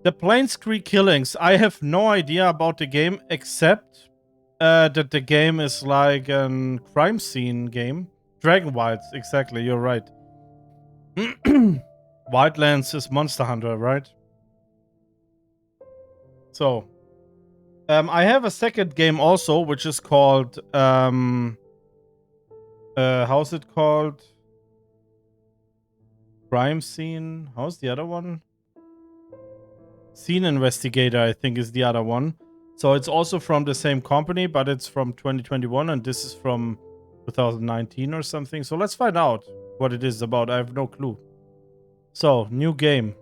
The Painscreek Killings. I have no idea about the game except that the game is like a crime scene game. Dragon Wilds, exactly. You're right. Wildlands is Monster Hunter, right? So, I have a second game also, which is called how's it called? Crime Scene. How's the other one? Scene Investigator, I think, is the other one. So it's also from the same company, but it's from 2021, and this is from 2019 or something. So let's find out what it is about. I have no clue. So, new game.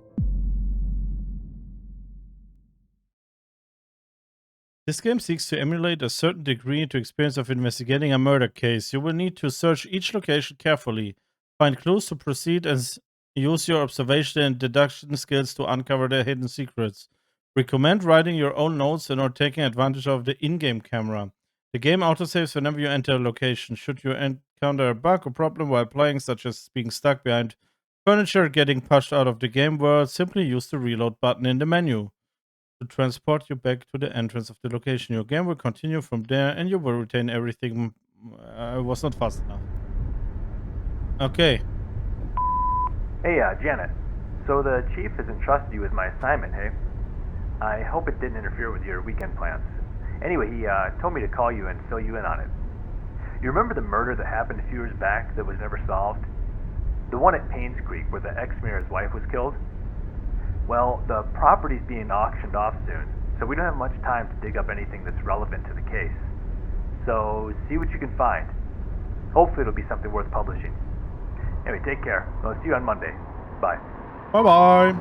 This game seeks to emulate a certain degree to experience of investigating a murder case. You will need to search each location carefully, find clues to proceed, and use your observation and deduction skills to uncover their hidden secrets. Recommend writing your own notes and or taking advantage of the in-game camera. The game autosaves whenever you enter a location. Should you encounter a bug or problem while playing, such as being stuck behind furniture, getting pushed out of the game world, simply use the reload button in the menu to transport you back to the entrance of the location. Your game will continue from there and you will retain everything. I was not fast enough. Okay. Hey, Janet. So the chief has entrusted you with my assignment, hey? I hope it didn't interfere with your weekend plans. Anyway, he told me to call you and fill you in on it. You remember the murder that happened a few years back that was never solved? The one at Painscreek where the ex-mayor's wife was killed? Well, the property's being auctioned off soon, so we don't have much time to dig up anything that's relevant to the case. So, see what you can find. Hopefully it'll be something worth publishing. Anyway, take care. I'll see you on Monday. Bye. Bye-bye.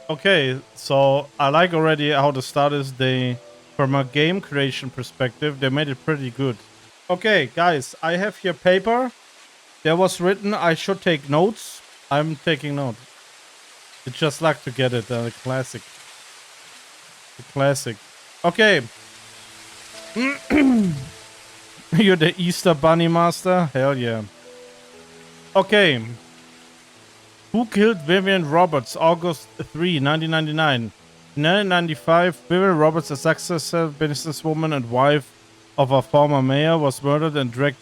Okay, so I like already how the start is. From a game creation perspective, they made it pretty good. Okay, guys, I have here paper. There was written I should take notes. I'm taking notes. It's just like to get it. The classic. The classic. Okay. You're the Easter Bunny Master? Hell yeah. Okay. Who killed Vivian Roberts, August 3, 1999? In 1995, Vivian Roberts, a successful businesswoman and wife of a former mayor, was murdered and dragged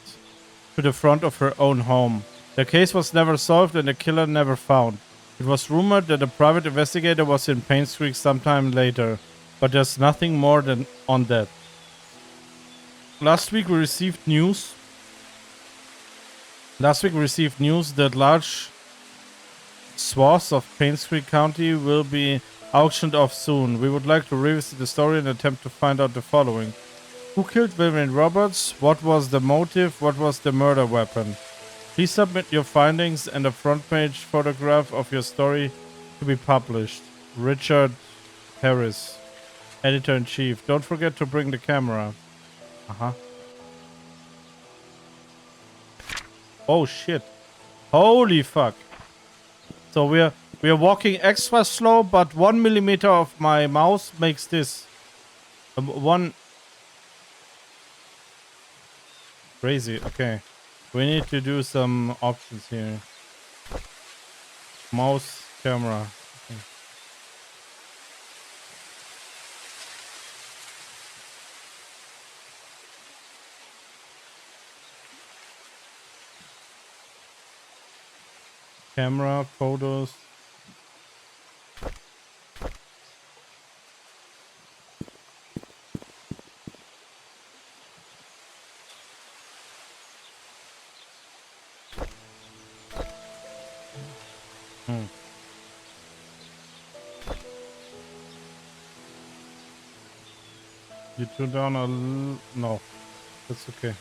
to the front of her own home. The case was never solved and the killer never found. It was rumored that a private investigator was in Painscreek sometime later, but there's nothing more than on that. Last week we received news that large swaths of Painscreek County will be auctioned off soon. We would like to revisit the story and attempt to find out the following. Who killed Vivian Roberts? What was the motive? What was the murder weapon? Please submit your findings and a front page photograph of your story to be published. Richard Harris, Editor-in-Chief. Don't forget to bring the camera. Oh shit. Holy fuck. So we are walking extra slow, but 1 millimeter of my mouse makes this. Crazy. Okay. We need to do some options here. Mouse, camera. Okay. Camera, photos. You turn down a no, that's okay.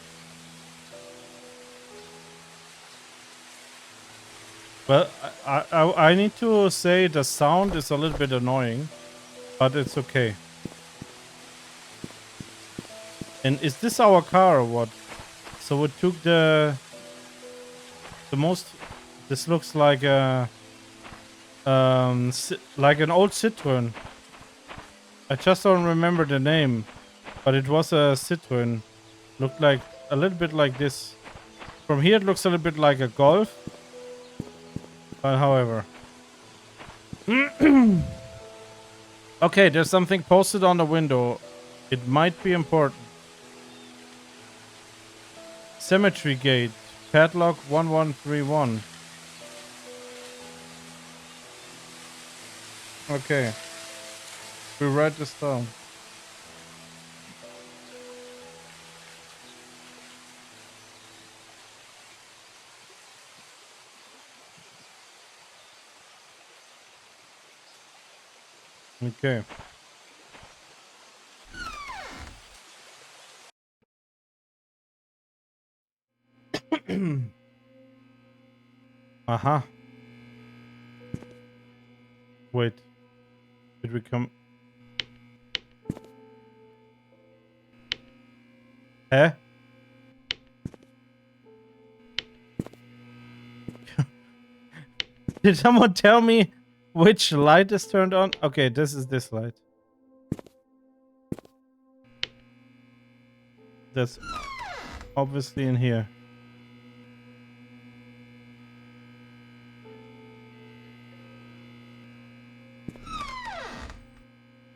Well, I need to say the sound is a little bit annoying, but it's okay. And is this our car or what? So it took the most. This looks like a like an old Citroen. I just don't remember the name, but it was a Citroen. Looked like a little bit like this. From here, it looks a little bit like a Golf. But however. Okay, there's something posted on the window. It might be important. Cemetery gate. Padlock 1131. Okay. We write this down. Okay. Uh-huh. Wait. Did we come... Eh? Did someone tell me which light is turned on? Okay, this is this light. That's obviously in here.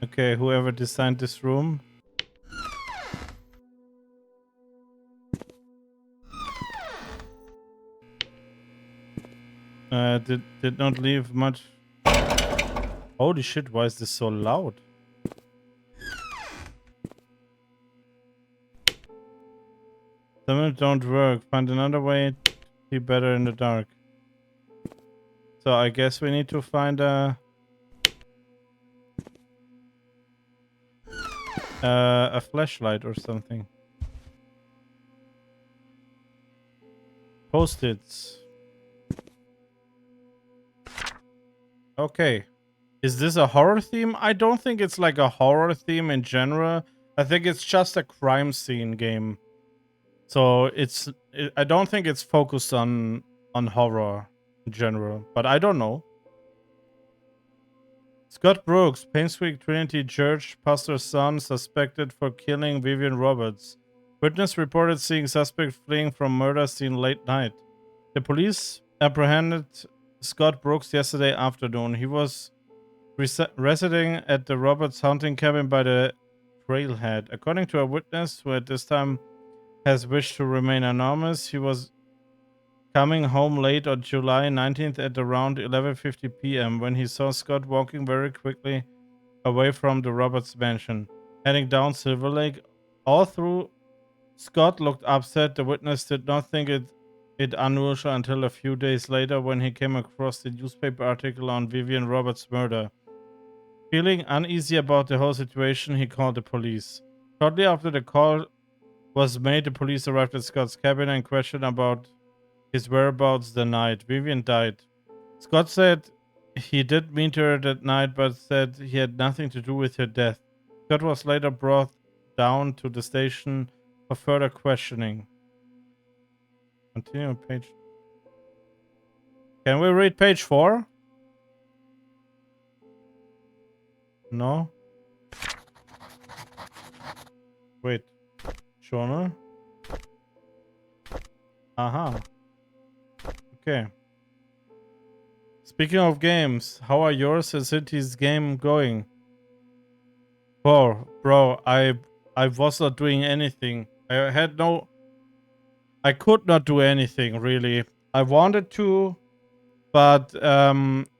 Okay, whoever designed this room. Did not leave much. Holy shit, why is this so loud? Some of them don't work. Find another way to be better in the dark. So I guess we need to find a flashlight or something. Post-its. Okay. Is this a horror theme? I don't think it's like a horror theme in general. I think it's just a crime scene game. So I don't think it's focused on horror in general, but I don't know. Scott Brooks, Painscreek Trinity Church pastor's son, suspected for killing Vivian Roberts. Witness reported seeing suspect fleeing from murder scene late night. The police apprehended Scott Brooks yesterday afternoon. He was residing at the Roberts hunting cabin by the trailhead. According to a witness who at this time has wished to remain anonymous, he was coming home late on July 19th at around 11:50 p.m. when he saw Scott walking very quickly away from the Roberts mansion, heading down Silver Lake. All through, Scott looked upset. The witness did not think it unusual until a few days later when he came across the newspaper article on Vivian Roberts' murder. Feeling uneasy about the whole situation, he called the police. Shortly after the call was made, the police arrived at Scott's cabin and questioned about his whereabouts the night Vivian died. Scott said he did meet her that night, but said he had nothing to do with her death. Scott was later brought down to the station for further questioning. Continue page. Can we read page 4? No? Wait. Journal? Aha. Okay. Speaking of games, how are yours and City's game going? Oh, bro, I was not doing anything. I could not do anything really. I wanted to, but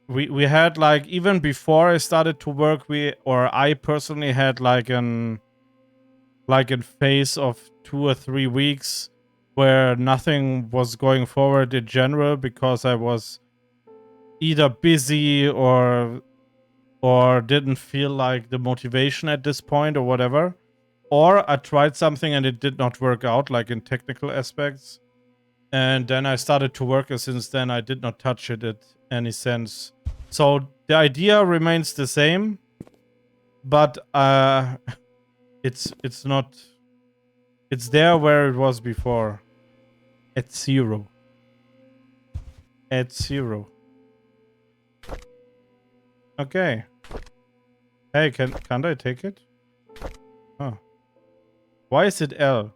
we had like, even before I started to work, I personally had like a phase of 2 or 3 weeks where nothing was going forward in general because I was either busy or didn't feel like the motivation at this point or whatever. Or I tried something and it did not work out, like in technical aspects. And then I started to work, and since then I did not touch it in any sense. So the idea remains the same, but it's not. It's there where it was before. At 0. At 0. Okay. Hey, can't I take it? Oh. Why is it L?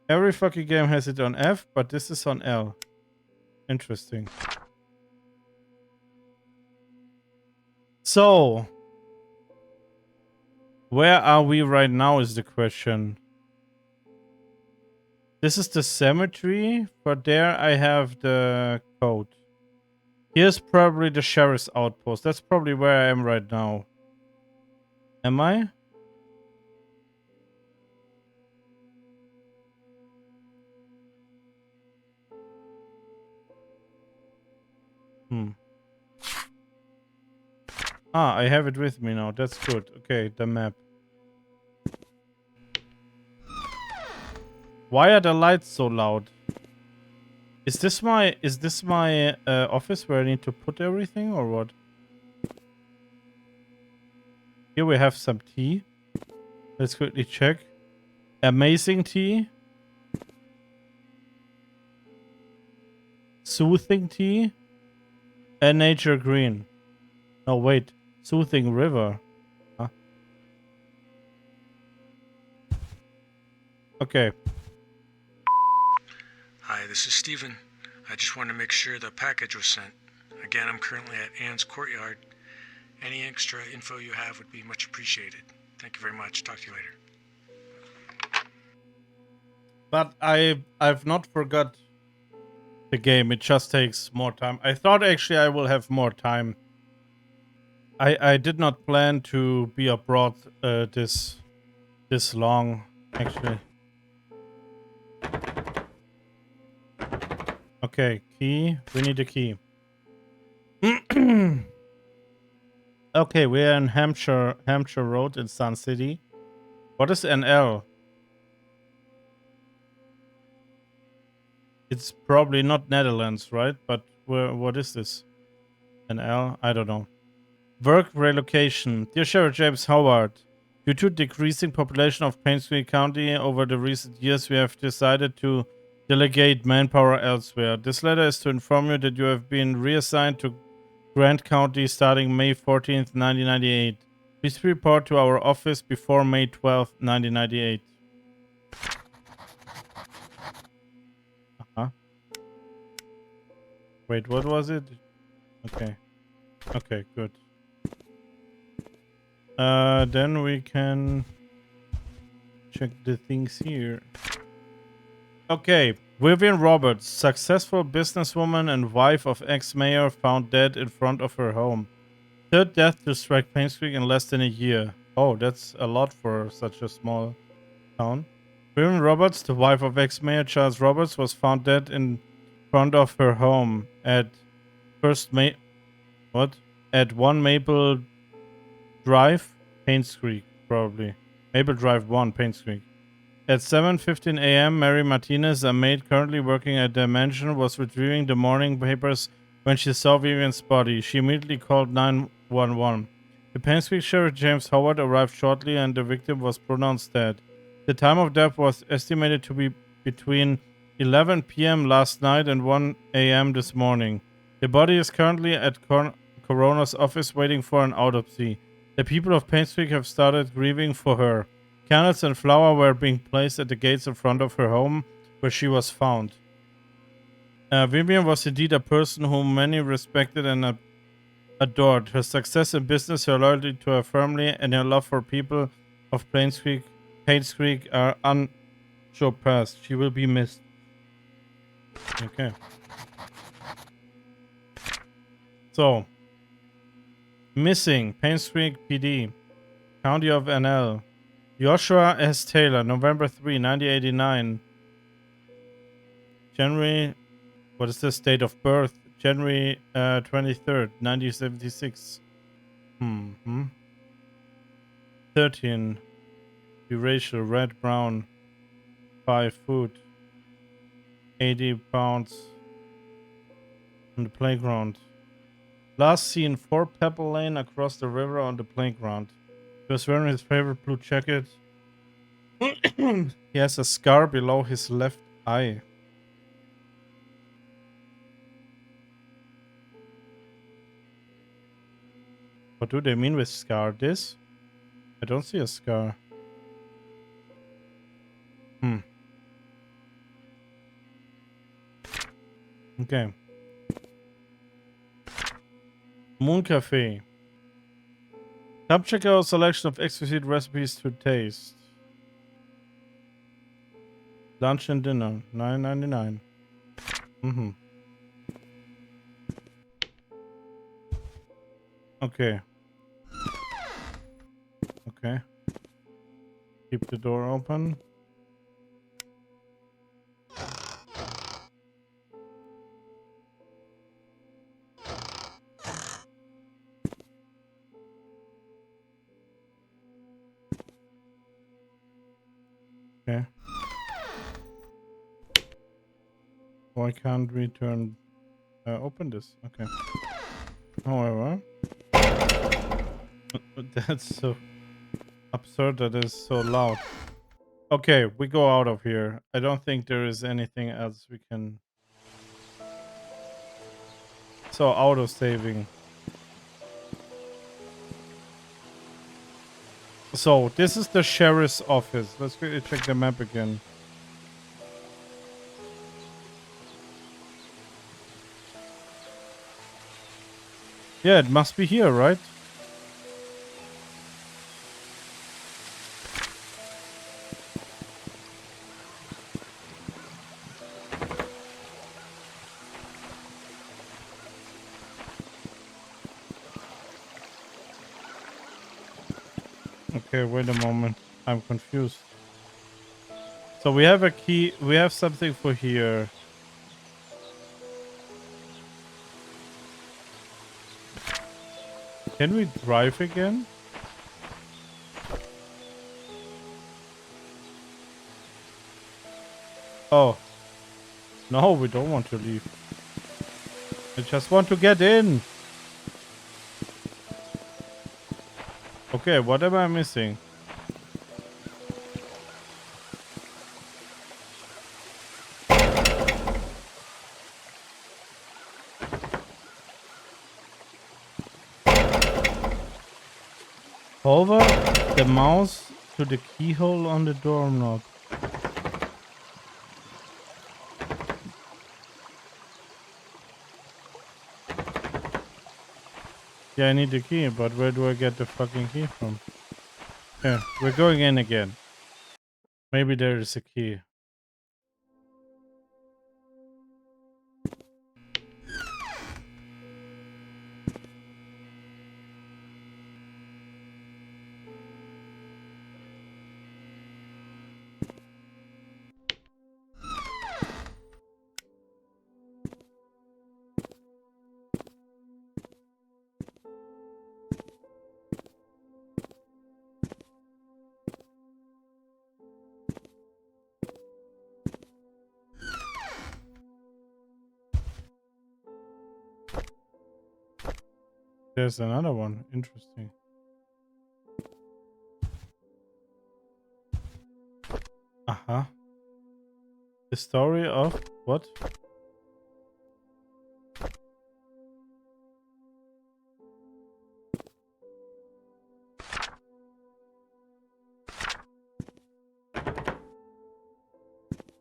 Every fucking game has it on F, but this is on L. Interesting. So, where are we right now is the question. This is the cemetery, but there I have the code. Here's probably the sheriff's outpost. That's probably where I am right now. Am I? Ah, I have it with me now. That's good. Okay, the map. Why are the lights so loud? Is this my office where I need to put everything or what? Here we have some tea. Let's quickly check. Amazing tea. Soothing tea. And nature green. No, wait. Soothing river. Huh? Okay. Hi, this is Steven. I just wanted to make sure the package was sent. Again, I'm currently at Anne's Courtyard. Any extra info you have would be much appreciated. Thank you very much. Talk to you later. But I've not forgot the game. It just takes more time. I thought actually I will have more time. I did not plan to be abroad this long, actually. Okay, key. We need a key. Okay, we're in Hampshire Road in Sun City. What is NL? It's probably not Netherlands, right? But what is this? NL? I don't know. Work relocation. Dear Sheriff James Howard, due to decreasing population of Painscreek County over the recent years, we have decided to delegate manpower elsewhere. This letter is to inform you that you have been reassigned to Grant County starting May 14th, 1998. Please report to our office before May 12th, 1998. Uh-huh. Wait, what was it? Okay. Okay, good. Then we can check the things here. Okay, Vivian Roberts, successful businesswoman and wife of ex-mayor, found dead in front of her home. Third death to strike Painscreek in less than a year. Oh, that's a lot for such a small town. Vivian Roberts, the wife of ex-mayor Charles Roberts, was found dead in front of her home at At 1 Maple Drive, Painscreek, probably. Maple Drive 1, Painscreek. At 7:15 a.m., Mary Martinez, a maid currently working at the mansion, was retrieving the morning papers when she saw Vivian's body. She immediately called 911. The Painscreek Sheriff James Howard arrived shortly and the victim was pronounced dead. The time of death was estimated to be between 11 p.m. last night and 1 a.m. this morning. The body is currently at coroner's office waiting for an autopsy. The people of Painscreek have started grieving for her. Candles and flowers were being placed at the gates in front of her home, where she was found. Vivian was indeed a person whom many respected and adored. Her success in business, her loyalty to her family, and her love for people of Painscreek are unsurpassed. She will be missed. Okay. So, missing Painscreek PD, County of NL. Joshua S. Taylor, November 3, 1989. January, what is this date of birth? January 23rd, 1976. 13. Biracial, red, brown. 5 foot. 80 pounds. On the playground. Last seen 4 Pebble Lane across the river on the playground. He was wearing his favorite blue jacket. He has a scar below his left eye. What do they mean with scar? This? I don't see a scar. Okay. Moon Cafe. Come check out a selection of exquisite recipes to taste. Lunch and dinner, $9.99. Okay. Okay. Keep the door open. Okay. Why can't we open this? Okay. However, that's so absurd that it's so loud. Okay, we go out of here. I don't think there is anything else we can. So auto saving. So this is the sheriff's office. Let's quickly check the map again. Yeah, it must be here, right? Okay, wait a moment. I'm confused. So we have a key. We have something for here. Can we drive again? Oh. No, we don't want to leave. I just want to get in. Okay, what am I missing? Hover the mouse to the keyhole on the doorknob. Yeah, I need the key, but where do I get the fucking key from? Yeah, we're going in again. Maybe there is a key. There's another one. Interesting. Uh-huh. The story of what?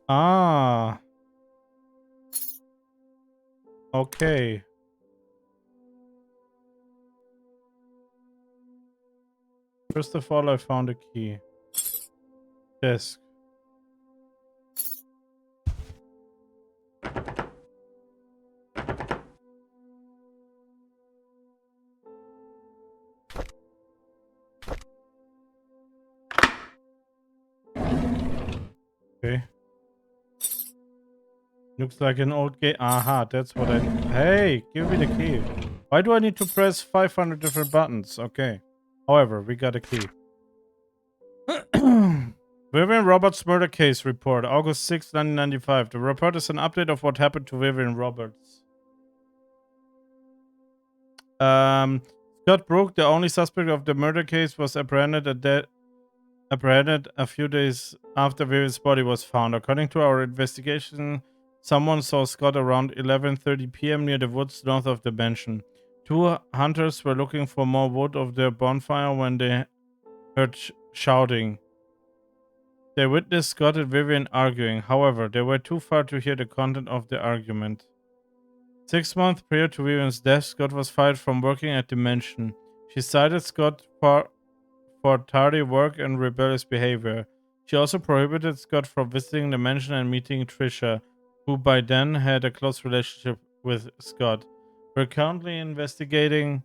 Ah. Okay. First of all, I found a key. Desk. Okay. Looks like an old gate. Aha, that's what I... Hey, give me the key. Why do I need to press 500 different buttons? Okay. However, we got a key. Vivian Roberts murder case report, August 6, 1995. The report is an update of what happened to Vivian Roberts. Scott Brooke, the only suspect of the murder case, was apprehended a few days after Vivian's body was found. According to our investigation, someone saw Scott around 11:30 p.m. near the woods north of the mansion. Two hunters were looking for more wood of their bonfire when they heard shouting. They witnessed Scott and Vivian arguing. However, they were too far to hear the content of the argument. 6 months prior to Vivian's death, Scott was fired from working at the mansion. She cited Scott for tardy work and rebellious behavior. She also prohibited Scott from visiting the mansion and meeting Trisha, who by then had a close relationship with Scott. We're currently investigating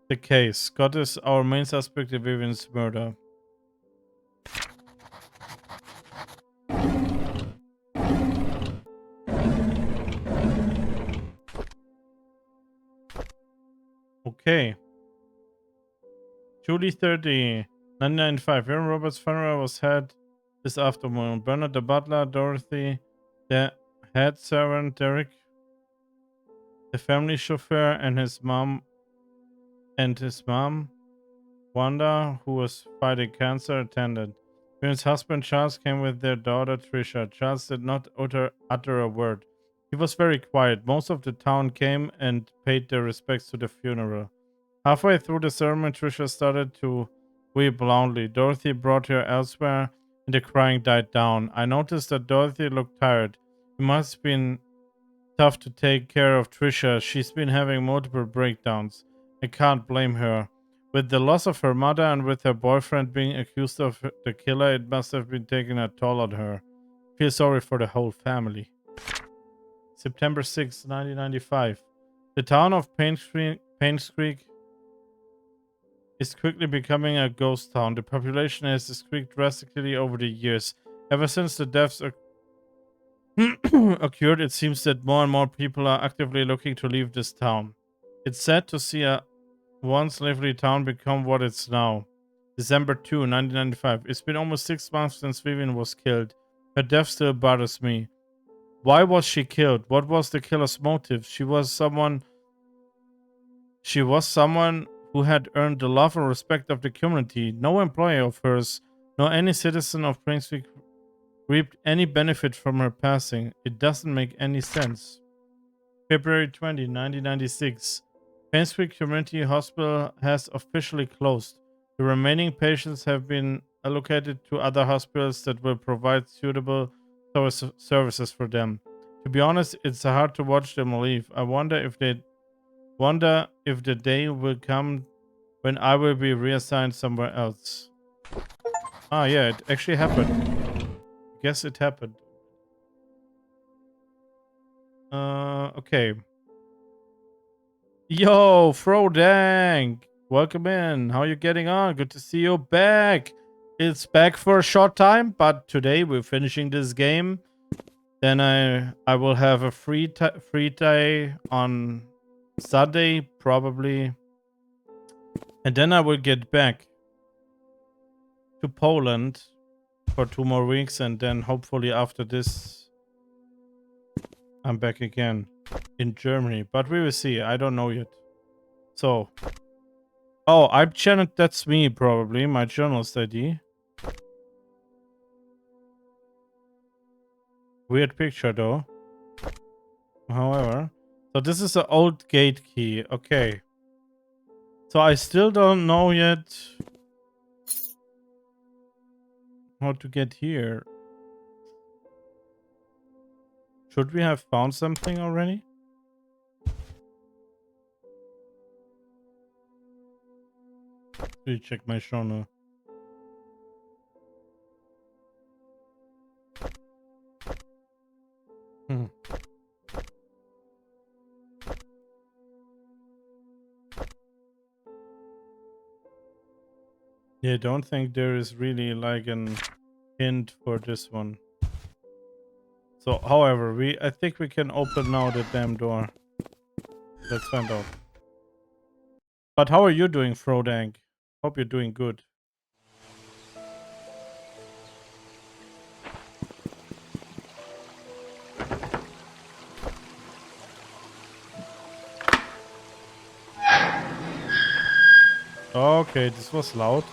the case. Scott is our main suspect in Vivian's murder. Okay. July 30, 1995. Aaron Roberts' funeral was held this afternoon. Bernard the butler, Dorothy, the head servant, Derek, the family chauffeur, and his mom, Wanda, who was fighting cancer, attended. Aaron's husband, Charles, came with their daughter, Trisha. Charles did not utter a word. He was very quiet. Most of the town came and paid their respects to the funeral. Halfway through the ceremony, Trisha started to weep loudly. Dorothy brought her elsewhere, and the crying died down. I noticed that Dorothy looked tired. It must have been tough to take care of Trisha. She's been having multiple breakdowns. I can't blame her. With the loss of her mother and with her boyfriend being accused of the killer, it must have been taking a toll on her. I feel sorry for the whole family. September 6, 1995. The town of Painscreek is quickly becoming a ghost town. The population has decreased drastically over the years. Ever since the deaths occurred, it seems that more and more people are actively looking to leave this town. It's sad to see a once lively town become what it's now. December 2, 1995. It's been almost 6 months since Vivian was killed. Her death still bothers me. Why was she killed? What was the killer's motive? She was someone who had earned the love and respect of the community. No employee of hers, nor any citizen of Painscreek reaped any benefit from her passing. It doesn't make any sense. February 20, 1996. Painscreek Community Hospital has officially closed. The remaining patients have been allocated to other hospitals that will provide suitable services for them. To be honest, it's hard to watch them leave. I wonder if the day will come when I will be reassigned somewhere else. Ah, yeah, it actually happened. Guess it happened. Okay. Yo, Frodang! Welcome in. How you getting on? Good to see you back. It's back for a short time, but today we're finishing this game. Then I will have a free day on Sunday, probably. And then I will get back to Poland for 2 more weeks, and then hopefully after this I'm back again in Germany. But we will see. I don't know yet. So, oh, I'm Janet. That's me, probably. My journalist ID. Weird picture, though. However, so this is an old gate key. Okay. So I still don't know yet how to get here. Should we have found something already? Let me check my journal. Yeah, I don't think there is really like an hint for this one. So, however, I think we can open now the damn door. Let's find out. But how are you doing, Frodang? Hope you're doing good. Okay, this was loud.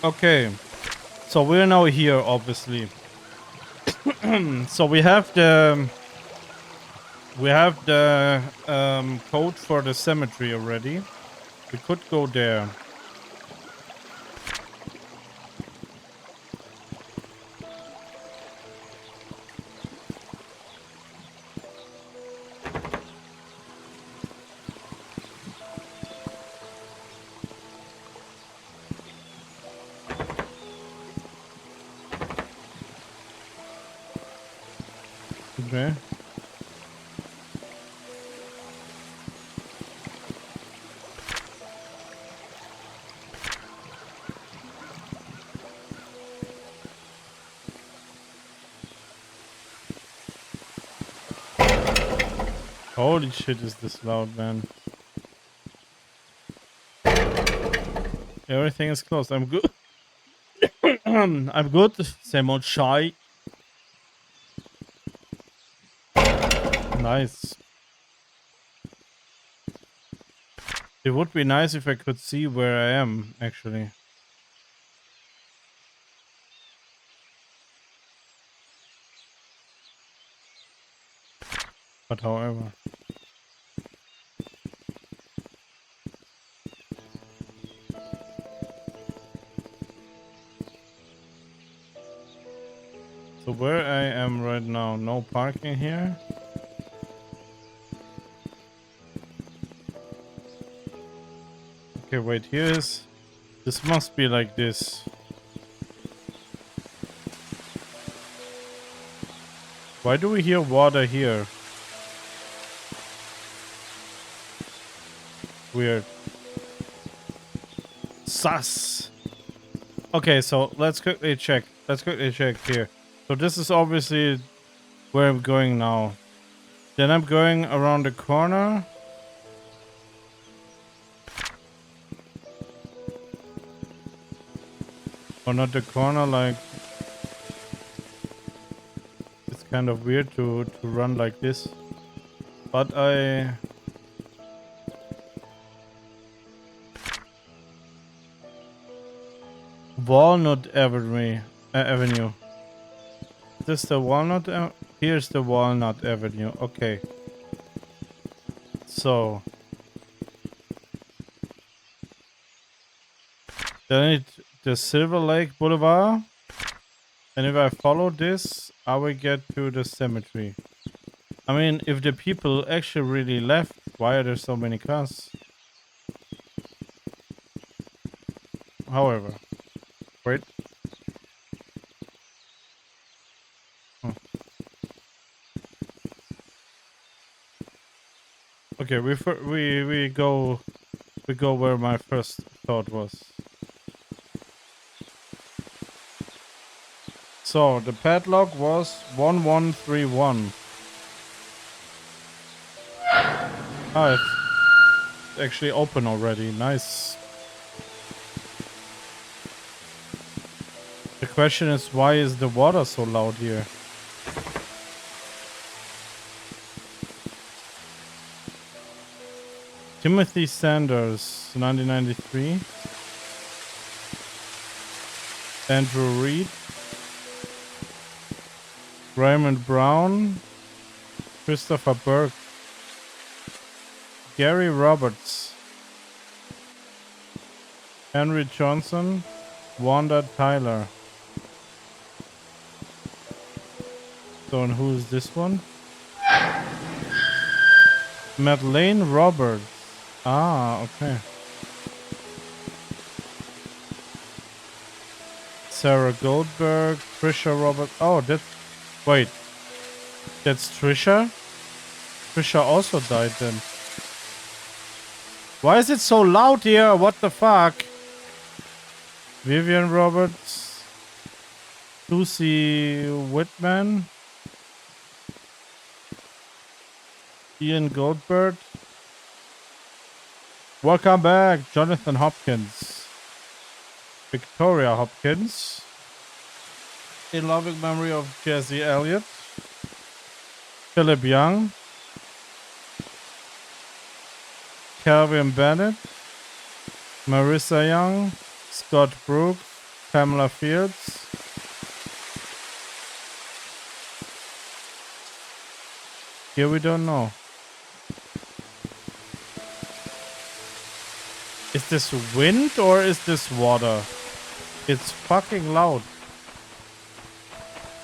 Okay, so we're now here, obviously. So we have the We have the code for the cemetery already. We could go there. Okay. Holy shit, is this loud, man. Everything is closed. I'm good. I'm good. Same old shy. Nice. It would be nice if I could see where I am, actually. But however. So where I am right now, no parking here. Okay, wait, here is... This must be like this. Why do we hear water here? Weird. Sus! Okay, so let's quickly check. Let's quickly check here. So this is obviously where I'm going now. Then I'm going around the corner. Or not the corner, like... It's kind of weird to run like this. But I... Walnut Avenue. Is this the Walnut? Here's the Walnut Avenue. Okay. So... Then I need the Silver Lake Boulevard. And if I follow this, I will get to the cemetery. I mean, if the people actually really left, why are there so many cars? However. Wait. Okay, we go where my first thought was. So the padlock was 1131. Ah, it's actually open already. Nice. The question is, why is the water so loud here? Timothy Sanders, 1993. Andrew Reed. Raymond Brown. Christopher Burke. Gary Roberts. Henry Johnson. Wanda Tyler. So, and who is this one? Madeleine Roberts. Ah, okay. Sarah Goldberg, Trisha Roberts. Oh, that's... Wait. That's Trisha? Trisha also died then. Why is it so loud here? What the fuck? Vivian Roberts. Lucy Whitman. Ian Goldberg. Welcome back, Jonathan Hopkins. Victoria Hopkins. In loving memory of Jesse Elliott. Philip Young. Calvin Bennett. Marissa Young. Scott Brooks. Pamela Fields. Here we don't know. Is this wind or is this water? It's fucking loud.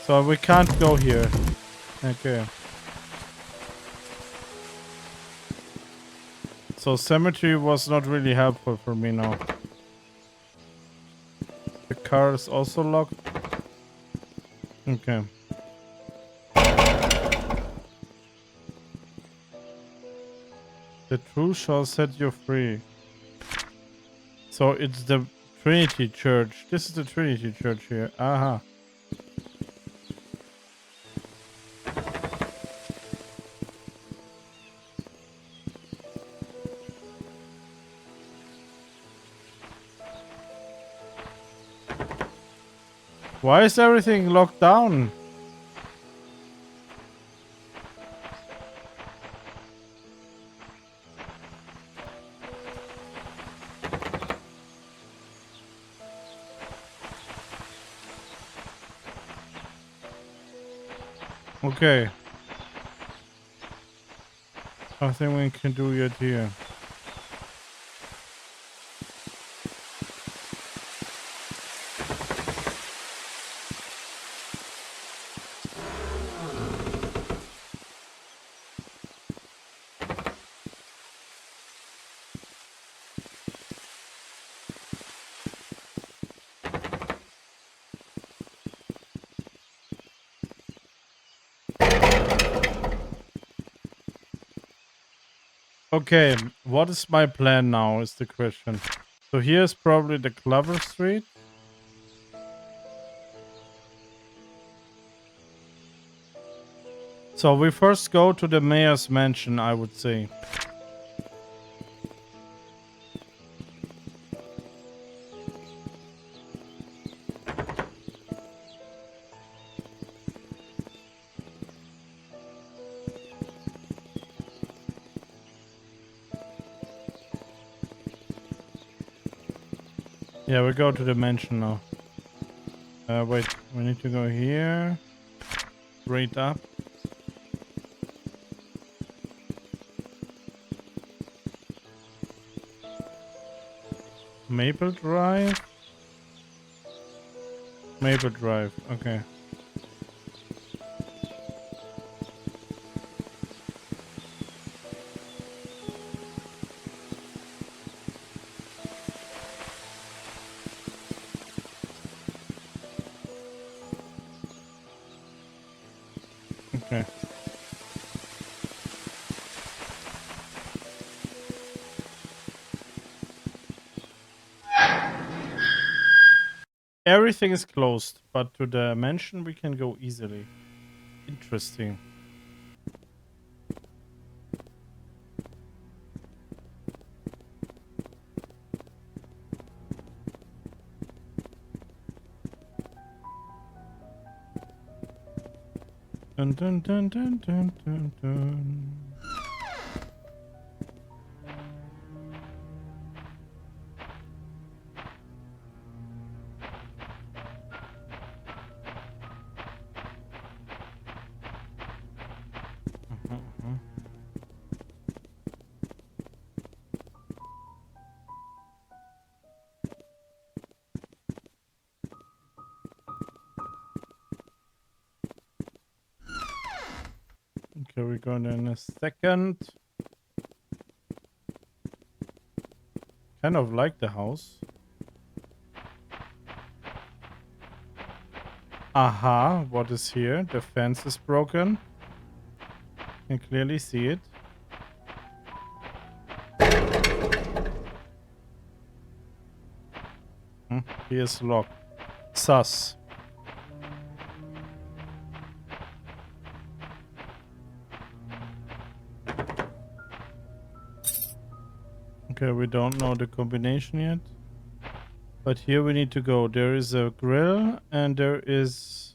So we can't go here. Okay. So cemetery was not really helpful for me now. The car is also locked. Okay. The truth shall set you free. So it's the Trinity Church. This is the Trinity Church here. Aha. Why is everything locked down? Okay. Nothing we can do yet here. Okay, what is my plan now is the question. So here's probably the Clover Street. So we first go to the mayor's mansion, I would say. Yeah, we go to the mansion now. Wait, we need to go here. Straight up. Maple Drive? Maple Drive, okay. Okay. Everything is closed, but to the mansion we can go easily. Interesting. Dun dun dun dun dun dun dun. Okay, we're going in a second. Kind of like the house. Aha, what is here? The fence is broken. You can clearly see it. Here's locked. Sus. Okay, we don't know the combination yet. But here we need to go. There is a grill and there is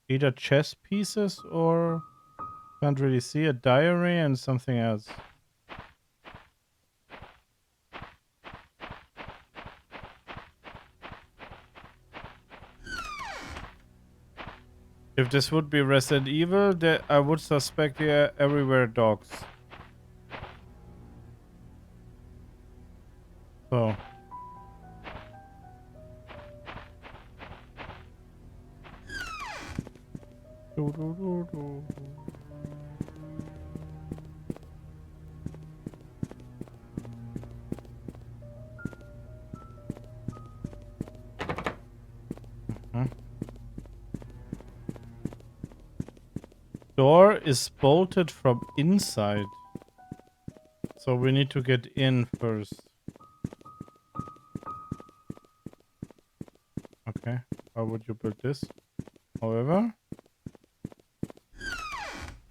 either chess pieces or can't really see a diary and something else. If this would be Resident Evil, I would suspect here everywhere dogs. So. Door is bolted from inside. So we need to get in first. Okay, how would you build this? However,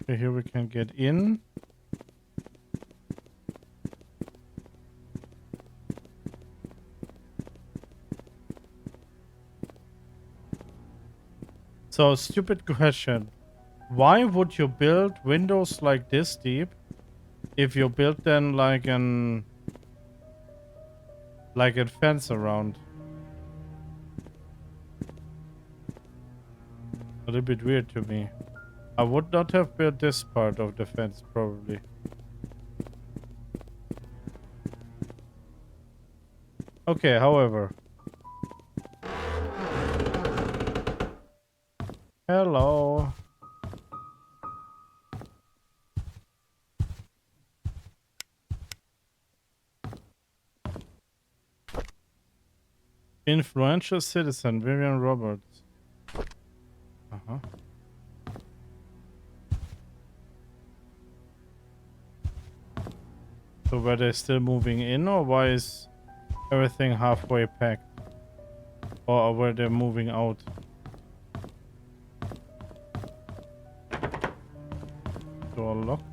okay, here we can get in. So, stupid question. Why would you build windows like this deep if you built them like a fence around? A little bit weird to me. I would not have built this part of the fence, probably. Okay, however. Hello. Influential citizen, Vivian Roberts. Uh-huh. So were they still moving in, or why is everything halfway packed? Or were they moving out? Door locked.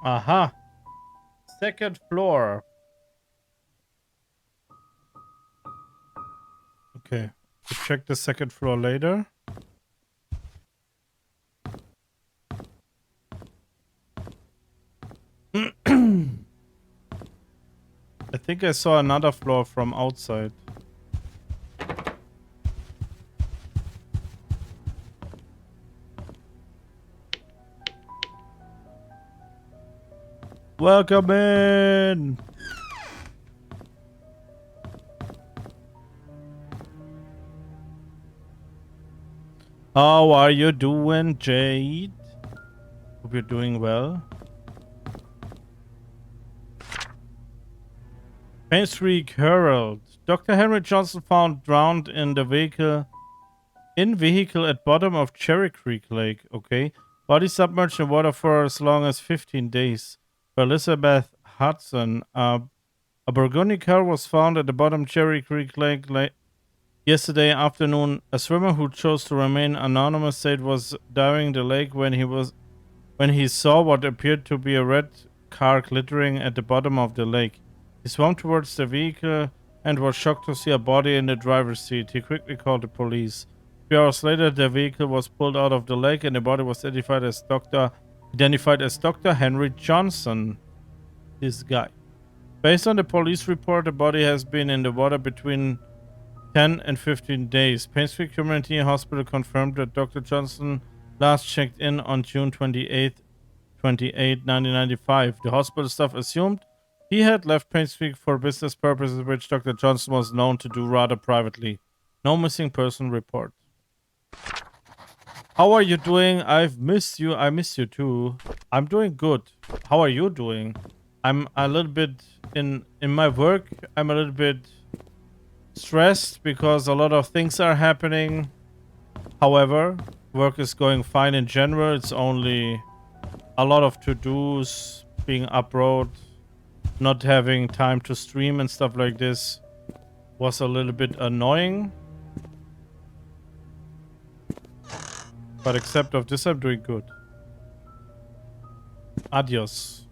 Aha! Second floor. Okay. We'll check the second floor later. I think I saw another floor from outside. Welcome in! How are you doing, Jade? Hope you're doing well. Painscreek Herald. Dr. Henry Johnson found drowned in the vehicle at bottom of Cherry Creek Lake. Okay. Body submerged in water for as long as 15 days. By Elizabeth Hudson. A Burgundy car was found at the bottom Cherry Creek Lake yesterday afternoon. A swimmer who chose to remain anonymous said was diving the lake when he saw what appeared to be a red car glittering at the bottom of the lake. He swam towards the vehicle and was shocked to see a body in the driver's seat. He quickly called the police. 3 hours later, the vehicle was pulled out of the lake and the body was identified as Dr. Henry Johnson. This guy. Based on the police report, the body has been in the water between 10 and 15 days. Painscreek Community Hospital confirmed that Dr. Johnson last checked in on June 28, 1995. The hospital staff assumed he had left Painscreek for business purposes, which Dr. Johnson was known to do rather privately. No missing person report. How are you doing? I've missed you. I miss you too. I'm doing good. How are you doing? I'm a little bit in my work. I'm a little bit stressed because a lot of things are happening. However, work is going fine in general. It's only a lot of to-dos, being abroad, not having time to stream and stuff like this was a little bit annoying. But except of this, I'm doing good. Adios.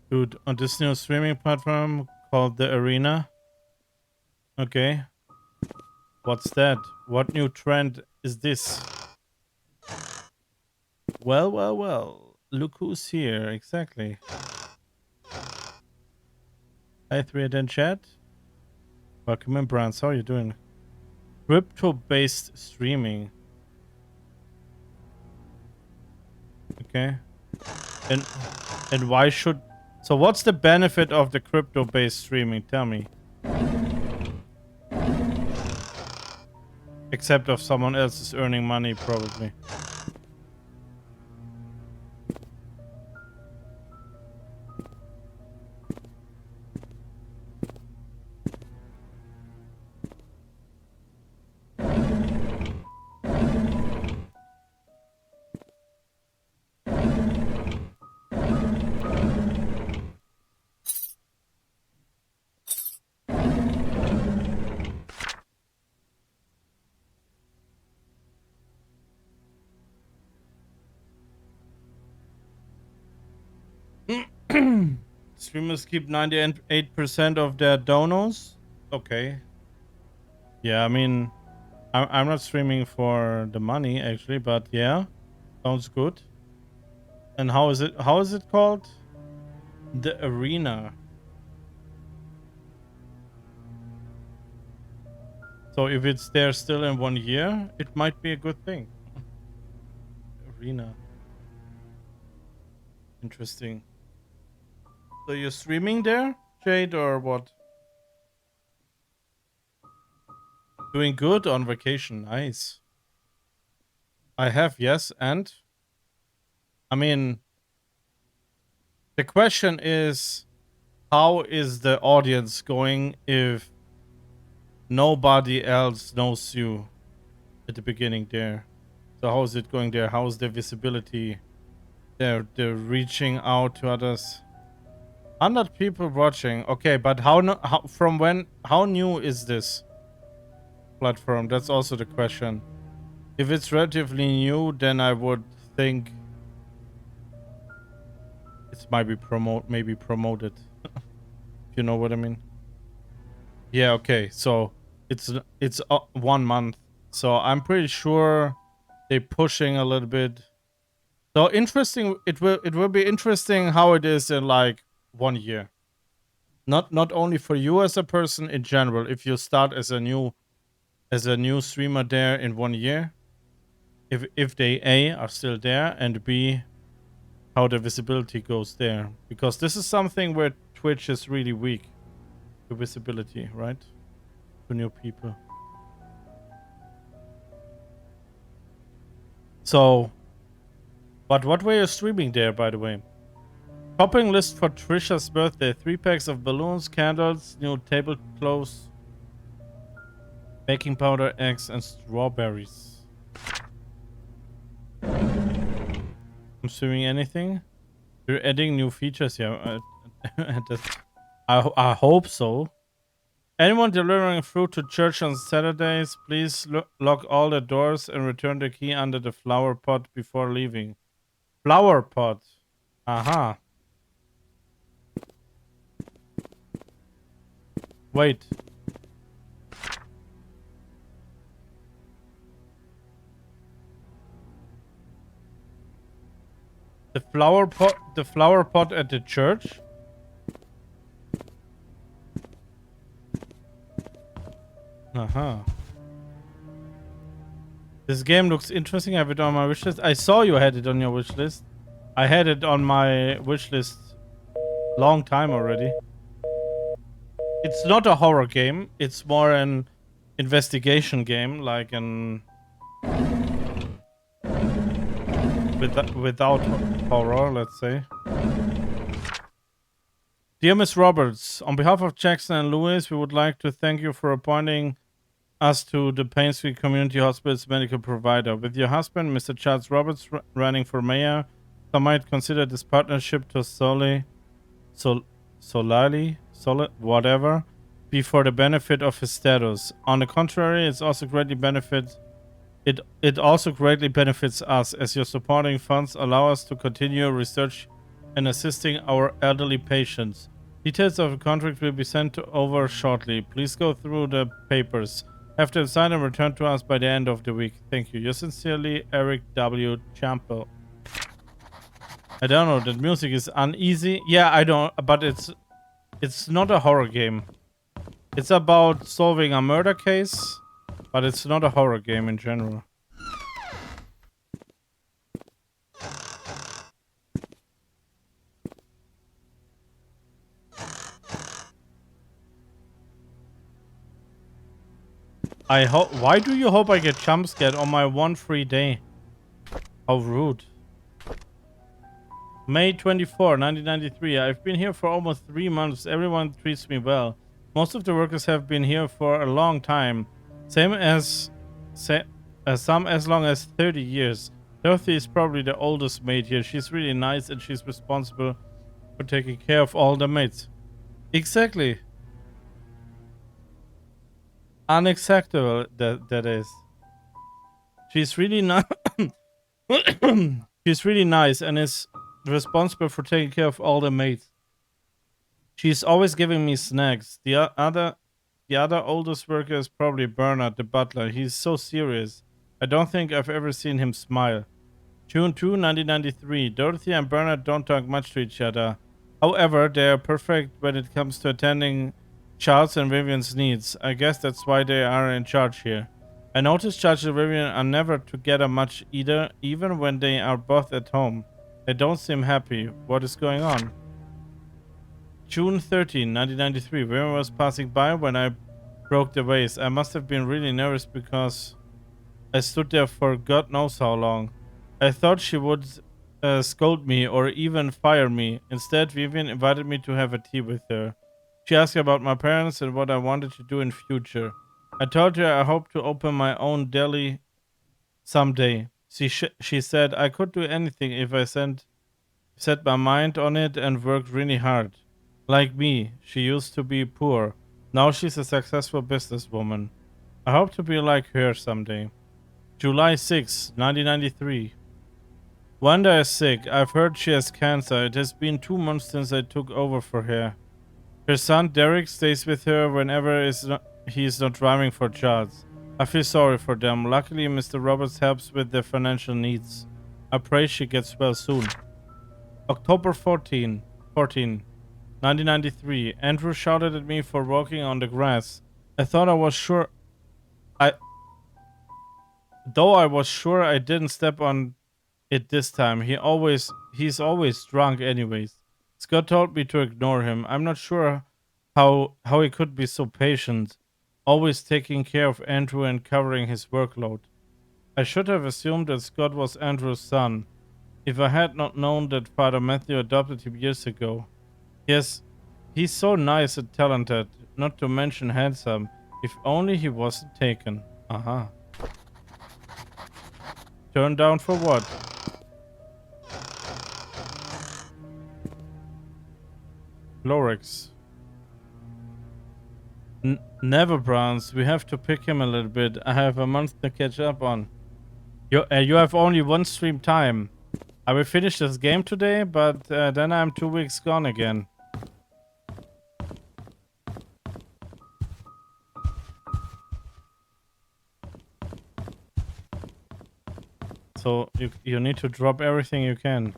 Dude, on this new streaming platform called The Arena. Okay. What's that? What new trend is this? Well, well, well. Look who's here. Exactly. Hi, 3 then chat. Welcome in, Brands. How are you doing? Crypto-based streaming. Okay. And why should... So what's the benefit of the crypto-based streaming? Tell me. Except if someone else is earning money, probably. Streamers keep 98% of their donos. Okay. Yeah, I mean, I'm not streaming for the money actually, but yeah, sounds good. And how is it? How is it called? The Arena. So if it's there still in 1 year, it might be a good thing. Arena. Interesting. So you're streaming there, Jade, or what? Doing good on vacation. Nice. I have, yes, and I mean, the question is, how is the audience going if nobody else knows you at the beginning there? So how is it going there? How is the visibility? They're reaching out to others. 100 people watching. Okay, but how from when? How new is this platform? That's also the question. If it's relatively new, then I would think it might be promoted. If you know what I mean. Yeah. Okay. So it's 1 month. So I'm pretty sure they're pushing a little bit. So interesting. It will be interesting how it is in like 1 year. Not only for you as a person in general. If you start as a new streamer there in 1 year, if they A are still there, and B how the visibility goes there, because this is something where Twitch is really weak. The visibility, right? To new people. So, but what were you streaming there, by the way? Shopping list for Trisha's birthday. 3 packs of balloons, candles, new tablecloths, baking powder, eggs, and strawberries. I'm streaming anything? You're adding new features here. I hope so. Anyone delivering fruit to church on Saturdays, please lock all the doors and return the key under the flower pot before leaving. Flower pot. Aha. Wait. The flower pot at the church? Uh-huh. This game looks interesting. I have it on my wish list. I saw you had it on your wish list. I had it on my wish list long time already. It's not a horror game. It's more an investigation game, like an without horror, let's say. Dear Miss Roberts, on behalf of Jackson and Lewis, we would like to thank you for appointing us to the Painscreek Community Hospital's medical provider. With your husband, Mr. Charles Roberts, running for mayor, some might consider this partnership to whatever, be for the benefit of his status. On the contrary, it also greatly benefits us, as your supporting funds allow us to continue research and assisting our elderly patients. Details of the contract will be sent over shortly. Please go through the papers. Have them signed and returned to us by the end of the week. Thank you. Yours sincerely, Eric W. Champel. I don't know. That music is uneasy. Yeah, I don't. But it's not a horror game. It's about solving a murder case, but it's not a horror game in general. I hope. Why do you hope I get jump scared on my one free day? How rude. May 24, 1993. I've been here for almost 3 months. Everyone treats me well. Most of the workers have been here for a long time. Some as long as 30 years. Dorothy is probably the oldest maid here. She's really nice and she's responsible for taking care of all the maids. Exactly. Unacceptable, that is. She's really nice. She's really nice and is responsible for taking care of all the maids. She's always giving me snacks. The other oldest worker is probably Bernard, the butler. He's so serious. I don't think I've ever seen him smile. June 2, 1993. Dorothy and Bernard don't talk much to each other. However, they are perfect when it comes to attending Charles and Vivian's needs. I guess that's why they are in charge here. I noticed Charles and Vivian are never together much either, even when they are both at home. They don't seem happy. What is going on? June 13, 1993. Vivian was passing by when I broke the vase. I must have been really nervous because I stood there for God knows how long. I thought she would scold me or even fire me. Instead, Vivian invited me to have a tea with her. She asked about my parents and what I wanted to do in future. I told her I hope to open my own deli someday. She said I could do anything if I set my mind on it and worked really hard. Like me, she used to be poor. Now she's a successful businesswoman. I hope to be like her someday. July 6, 1993. Wanda is sick. I've heard she has cancer. It has been 2 months since I took over for her. Her son Derek stays with her whenever he is not driving for Charles. I feel sorry for them. Luckily, Mr. Roberts helps with their financial needs. I pray she gets well soon. October 14, 1993. Andrew shouted at me for walking on the grass. Though I was sure I didn't step on it this time. He's always drunk anyways. Scott told me to ignore him. I'm not sure how he could be so patient, always taking care of Andrew and covering his workload. I should have assumed that Scott was Andrew's son, if I had not known that Father Matthew adopted him years ago. Yes, he's so nice and talented, not to mention handsome. If only he wasn't taken. Aha. Turned down for what? Lorex. Never, Browns. We have to pick him a little bit. I have a month to catch up on. You have only one stream time. I will finish this game today, but then I'm 2 weeks gone again. So you need to drop everything you can.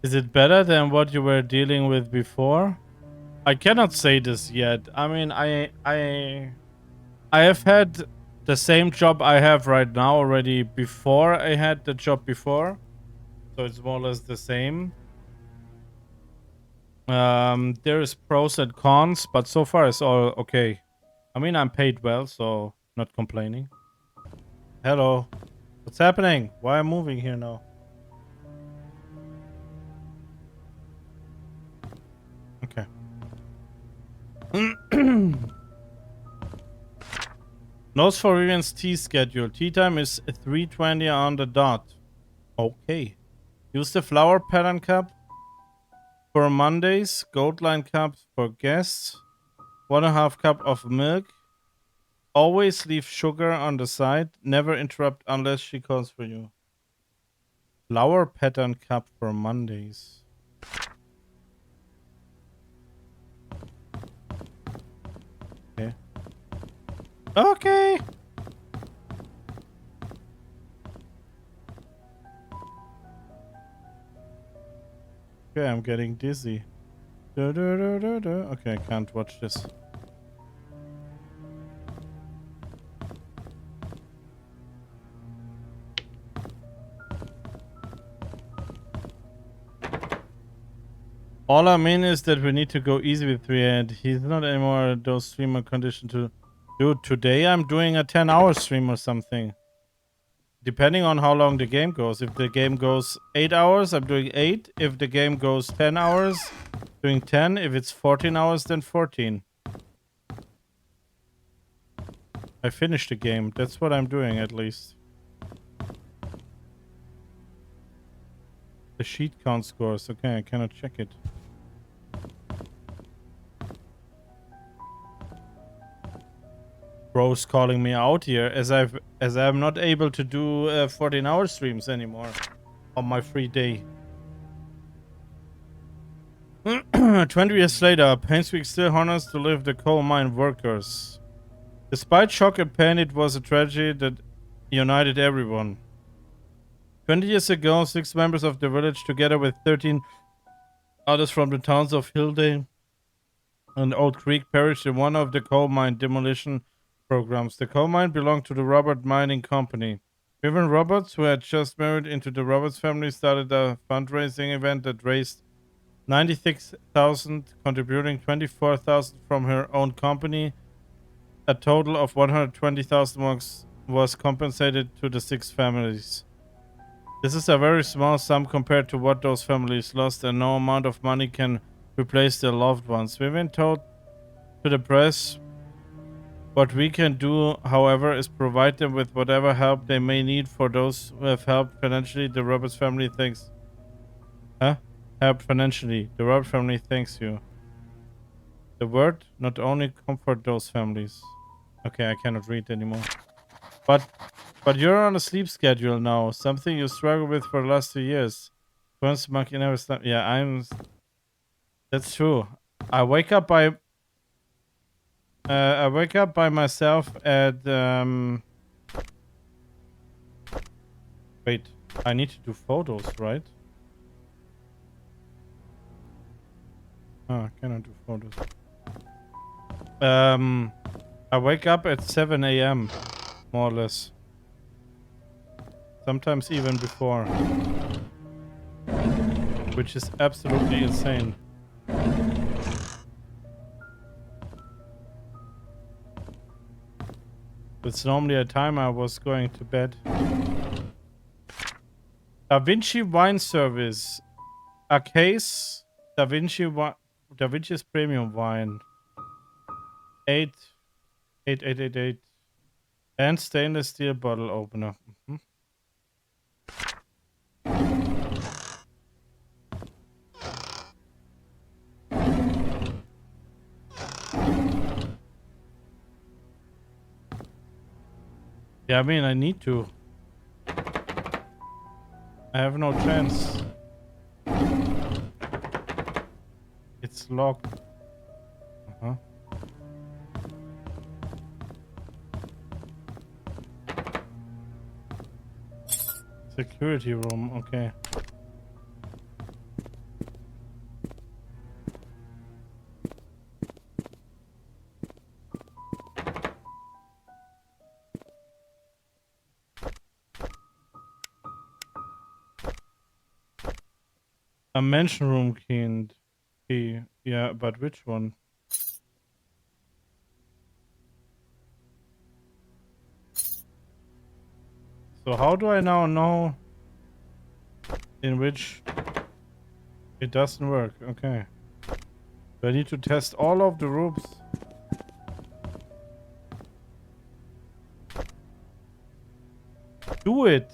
Is it better than what you were dealing with before? I cannot say this yet. I mean, I have had the same job I have right now already before I had the job before. So it's more or less the same. There is pros and cons, but so far it's all okay. I mean, I'm paid well, so not complaining. Hello. What's happening? Why am I moving here now? Okay. Notes for Vivian's tea schedule. Tea time is 3:20 on the dot. Okay. Use the flower pattern cup. for Mondays. Gold line cups for guests. 1.5 cup of milk. Always leave sugar on the side. Never interrupt unless she calls for you. Flower pattern cup for Mondays. Okay. Okay. Okay, I'm getting dizzy. Okay, I can't watch this. All I mean is that we need to go easy with 3-8. He's not anymore those streamer condition to do. Today I'm doing a 10-hour stream or something. Depending on how long the game goes. If the game goes 8 hours, I'm doing 8. If the game goes 10 hours, doing 10. If it's 14 hours, then 14. I finished the game. That's what I'm doing, at least. The sheet count scores. Okay, I cannot check it. Bro's calling me out here as I'm not able to do 14-hour streams anymore on my free day. 20 years later, Painscreek still honors to live the coal mine workers. Despite shock and pain, it was a tragedy that united everyone. 20 years ago, 6 members of the village, together with 13 others from the towns of Hildale and Old Creek, perished in one of the coal mine demolition programs. The coal mine belonged to the Robert Mining Company. Vivan Roberts, who had just married into the Roberts family, started a fundraising event that raised $96,000, contributing $24,000 from her own company. A total of $120,000 was compensated to the 6 families. This is a very small sum compared to what those families lost, and no amount of money can replace their loved ones. Vivian told to the press, "What we can do, however, is provide them with whatever help they may need. For those who have helped financially, the Roberts family thanks." Huh? Help financially. The Roberts family thanks you. The word not only comfort those families. Okay, I cannot read anymore. But you're on a sleep schedule now. Something you struggled with for the last 2 years. Once monkey never slept. Yeah, that's true. I wake up by myself at wait, I need to do photos, right? Oh, I cannot do photos. I wake up at 7 a.m. more or less. Sometimes even before. Which is absolutely insane. It's normally a time I was going to bed. Da Vinci wine service. A case. Da Vinci's premium wine. 8888. And stainless steel bottle opener. Yeah, I mean, I need to. I have no chance. It's locked. Uh-huh. Security room, okay. A mansion room key. Yeah, but which one? So how do I now know in which it doesn't work? Okay. Do I need to test all of the rooms? Do it!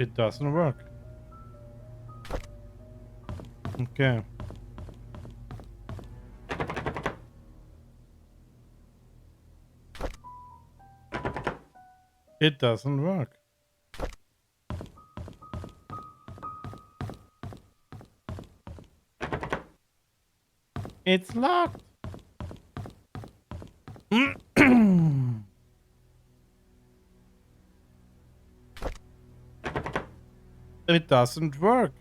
It doesn't work. Okay. It doesn't work. It's locked. It doesn't work.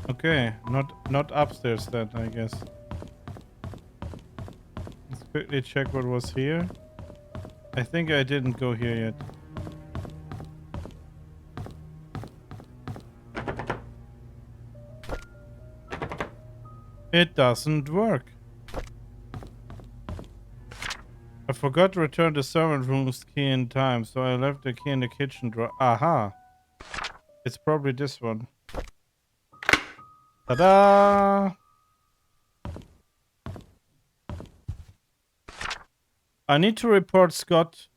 Okay, not upstairs then, I guess. Let's quickly check what was here. I think I didn't go here yet. It doesn't work. I forgot to return the servant room's key in time, so I left the key in the kitchen drawer. Aha! It's probably this one. Ta-da! I need to report Scott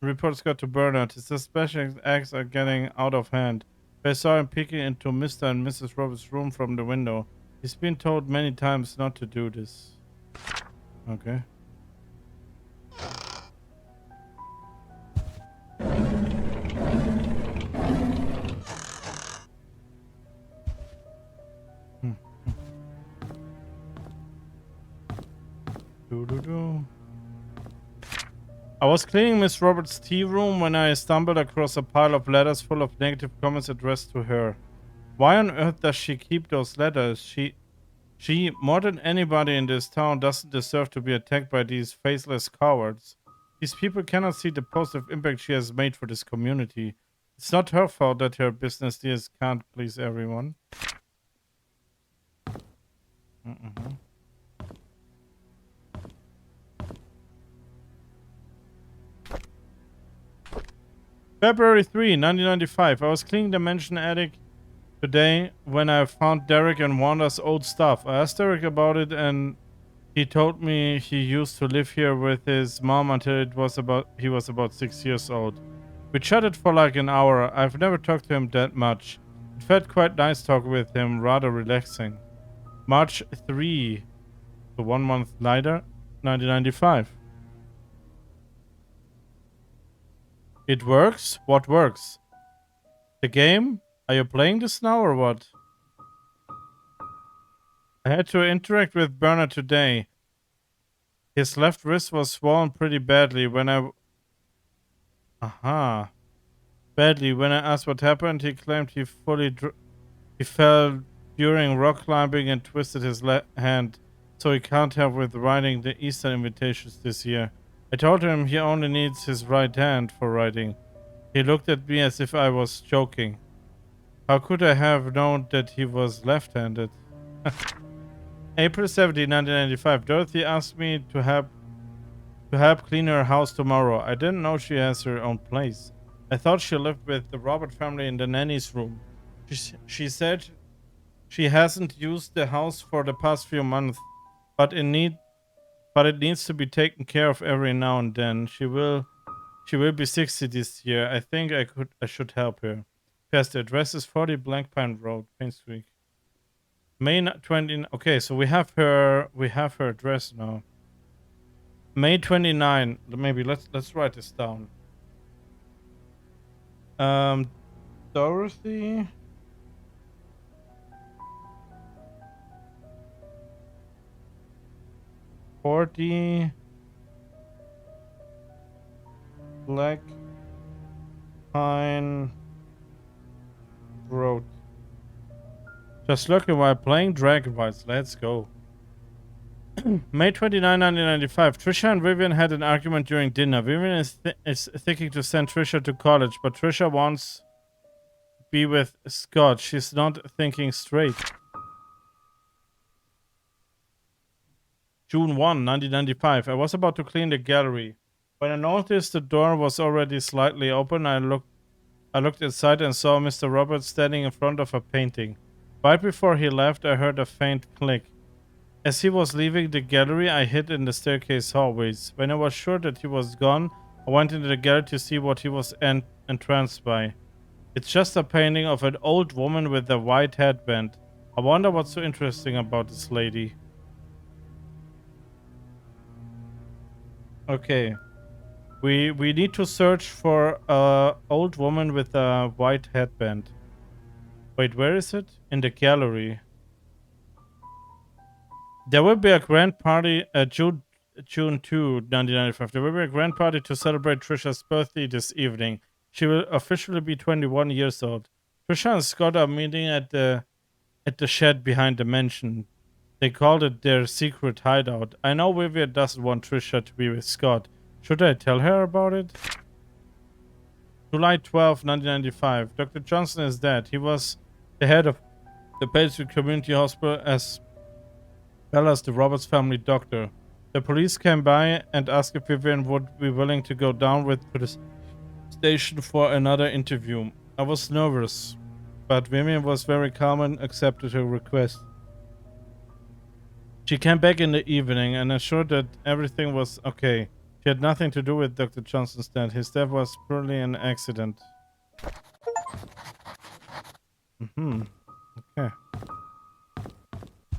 to Bernard. His suspicious acts are getting out of hand. I saw him peeking into Mr. and Mrs. Roberts' room from the window. He's been told many times not to do this. Okay. I was cleaning Miss Roberts' tea room when I stumbled across a pile of letters full of negative comments addressed to her. Why on earth does she keep those letters? She, more than anybody in this town, doesn't deserve to be attacked by these faceless cowards. These people cannot see the positive impact she has made for this community. It's not her fault that her business deals can't please everyone. February 3, 1995. I was cleaning the mansion attic today when I found Derek and Wanda's old stuff. I asked Derek about it and he told me he used to live here with his mom until he was about 6 years old. We chatted for like an hour. I've never talked to him that much. It felt quite nice talking with him, rather relaxing. March 3, so 1 month later, 1995. It works? What works? The game? Are you playing this now or what? I had to interact with Bernard today. His left wrist was swollen pretty badly when I... Badly. When I asked what happened, he claimed he fell during rock climbing and twisted his hand, so he can't help with writing the Easter invitations this year. I told him he only needs his right hand for writing. He looked at me as if I was joking. How could I have known that he was left-handed? April 17, 1995. Dorothy asked me to help clean her house tomorrow. I didn't know she has her own place. I thought she lived with the Robert family in the nanny's room. She said she hasn't used the house for the past few months, but it needs to be taken care of every now and then. She will be 60 this year. I think I should help her. Yes, the address is 40 Blank Pine Road, Painscreek. May 20. Okay, so we have her address now. May 29. Maybe let's write this down. Dorothy. Forty Black Pine Road. Just looking while playing Dragon Bites. Let's go. May 29, 1995. Trisha and Vivian had an argument during dinner. Vivian is thinking to send Trisha to college, but Trisha wants to be with Scott. She's not thinking straight. June 1, 1995. I was about to clean the gallery. When I noticed the door was already slightly open, I looked inside and saw Mr. Roberts standing in front of a painting. Right before he left, I heard a faint click. As he was leaving the gallery, I hid in the staircase hallways. When I was sure that he was gone, I went into the gallery to see what he was entranced by. It's just a painting of an old woman with a white headband. I wonder what's so interesting about this lady. Okay. We need to search for a old woman with a white headband. Wait, where is it? In the gallery. There will be a grand party June 2, 1995. There will be a grand party to celebrate Trisha's birthday this evening. She will officially be 21 years old. Trisha and Scott are meeting at the shed behind the mansion. They called it their secret hideout. I know Vivian doesn't want Trisha to be with Scott. Should I tell her about it? July 12, 1995. Dr. Johnson is dead. He was the head of the Painscreek Community Hospital as well as the Roberts family doctor. The police came by and asked if Vivian would be willing to go down to the station for another interview. I was nervous, but Vivian was very calm and accepted her request. She came back in the evening and assured that everything was okay. She had nothing to do with Dr. Johnson's death. His death was purely an accident. Okay.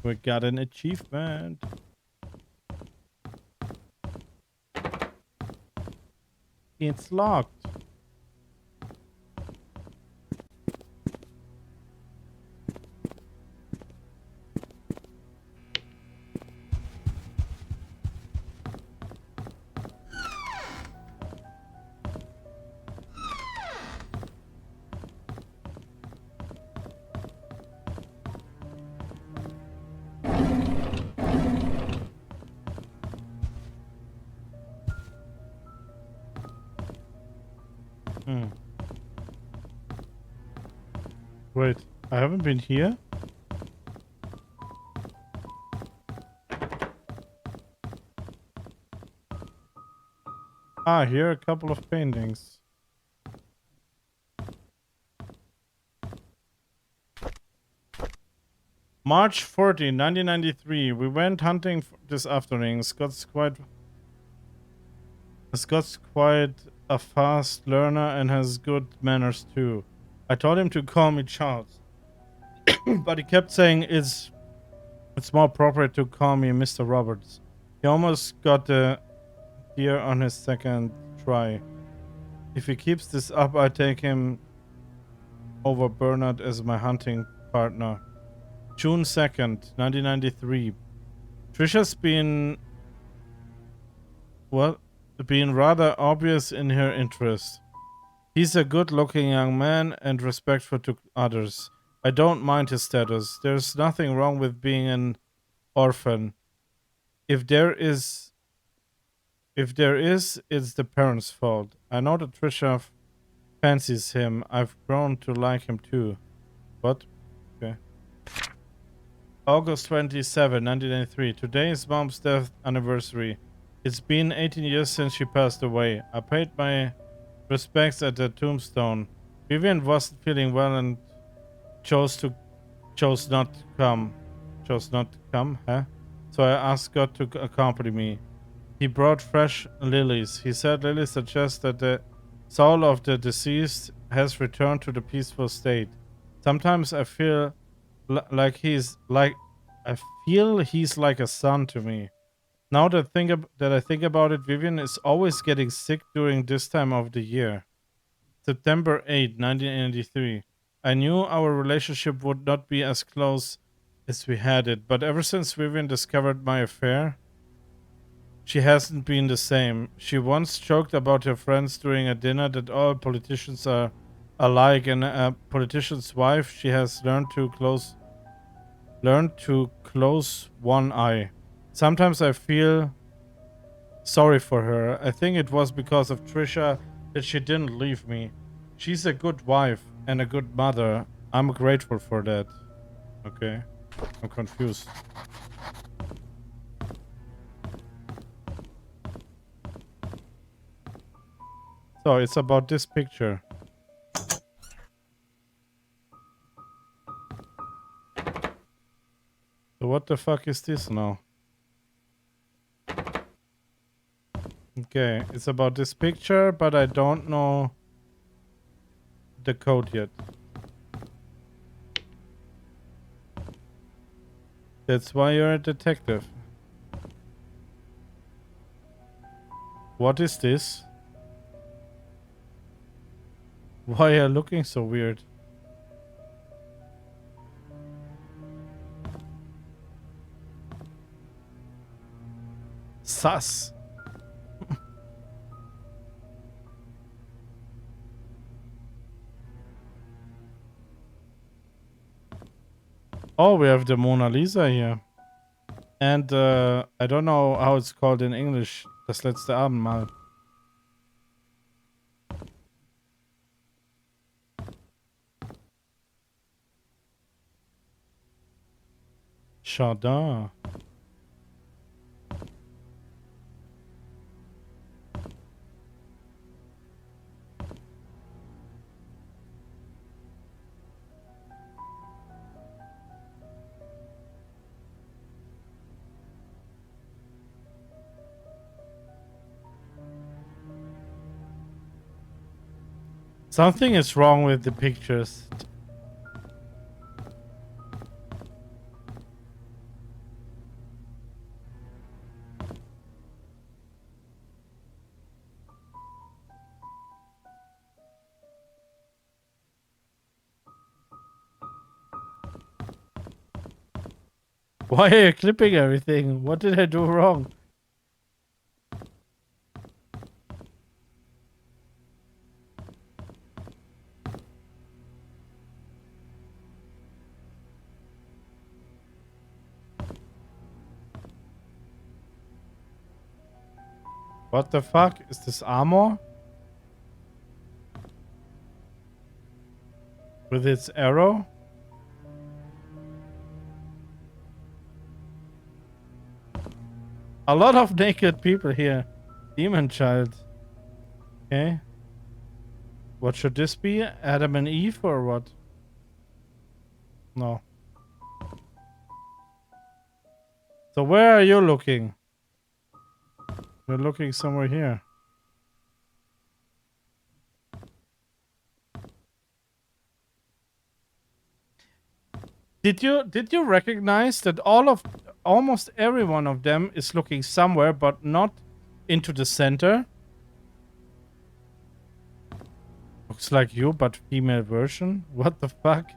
We got an achievement. It's locked. Wait, I haven't been here? Ah, here are a couple of paintings. March 14, 1993. We went hunting this afternoon. Scott's quite a fast learner and has good manners too. I told him to call me Charles, but he kept saying it's more appropriate to call me Mr. Roberts. He almost got the deer on his second try. If he keeps this up, I take him over Bernard as my hunting partner. June 2nd, 1993. Trisha's been rather obvious in her interest. He's a good-looking young man and respectful to others. I don't mind his status. There's nothing wrong with being an orphan. If there is, it's the parents' fault. I know that Trisha fancies him. I've grown to like him too. What? Okay. August 27, 1993. Today is Mom's death anniversary. It's been 18 years since she passed away. I paid my respects at the tombstone. Vivian wasn't feeling well and chose not to come, huh? So I asked Scott to accompany me. He brought fresh lilies. He said lilies suggest that the soul of the deceased has returned to the peaceful state. Sometimes I feel he's like a son to me. Now that I think about it, Vivian is always getting sick during this time of the year. September 8, 1983. I knew our relationship would not be as close as we had it, but ever since Vivian discovered my affair, she hasn't been the same. She once joked about her friends during a dinner that all politicians are alike, and a politician's wife she has learned to close one eye. Sometimes I feel sorry for her. I think it was because of Trisha that she didn't leave me. She's a good wife and a good mother. I'm grateful for that. Okay. I'm confused. So it's about this picture. So what the fuck is this now? Okay, it's about this picture, but I don't know the code yet. That's why you're a detective. What is this? Why are you looking so weird? Sus. Oh, we have the Mona Lisa here. And I don't know how it's called in English. Das letzte Abendmahl. Chardin. Something is wrong with the pictures. Why are you clipping everything? What did I do wrong? What the fuck? Is this armor? With its arrow? A lot of naked people here. Demon child. Okay. What should this be? Adam and Eve or what? No. So where are you looking? You're looking somewhere here. Did you recognize that almost every one of them is looking somewhere but not into the center? Looks like you, but female version? What the fuck?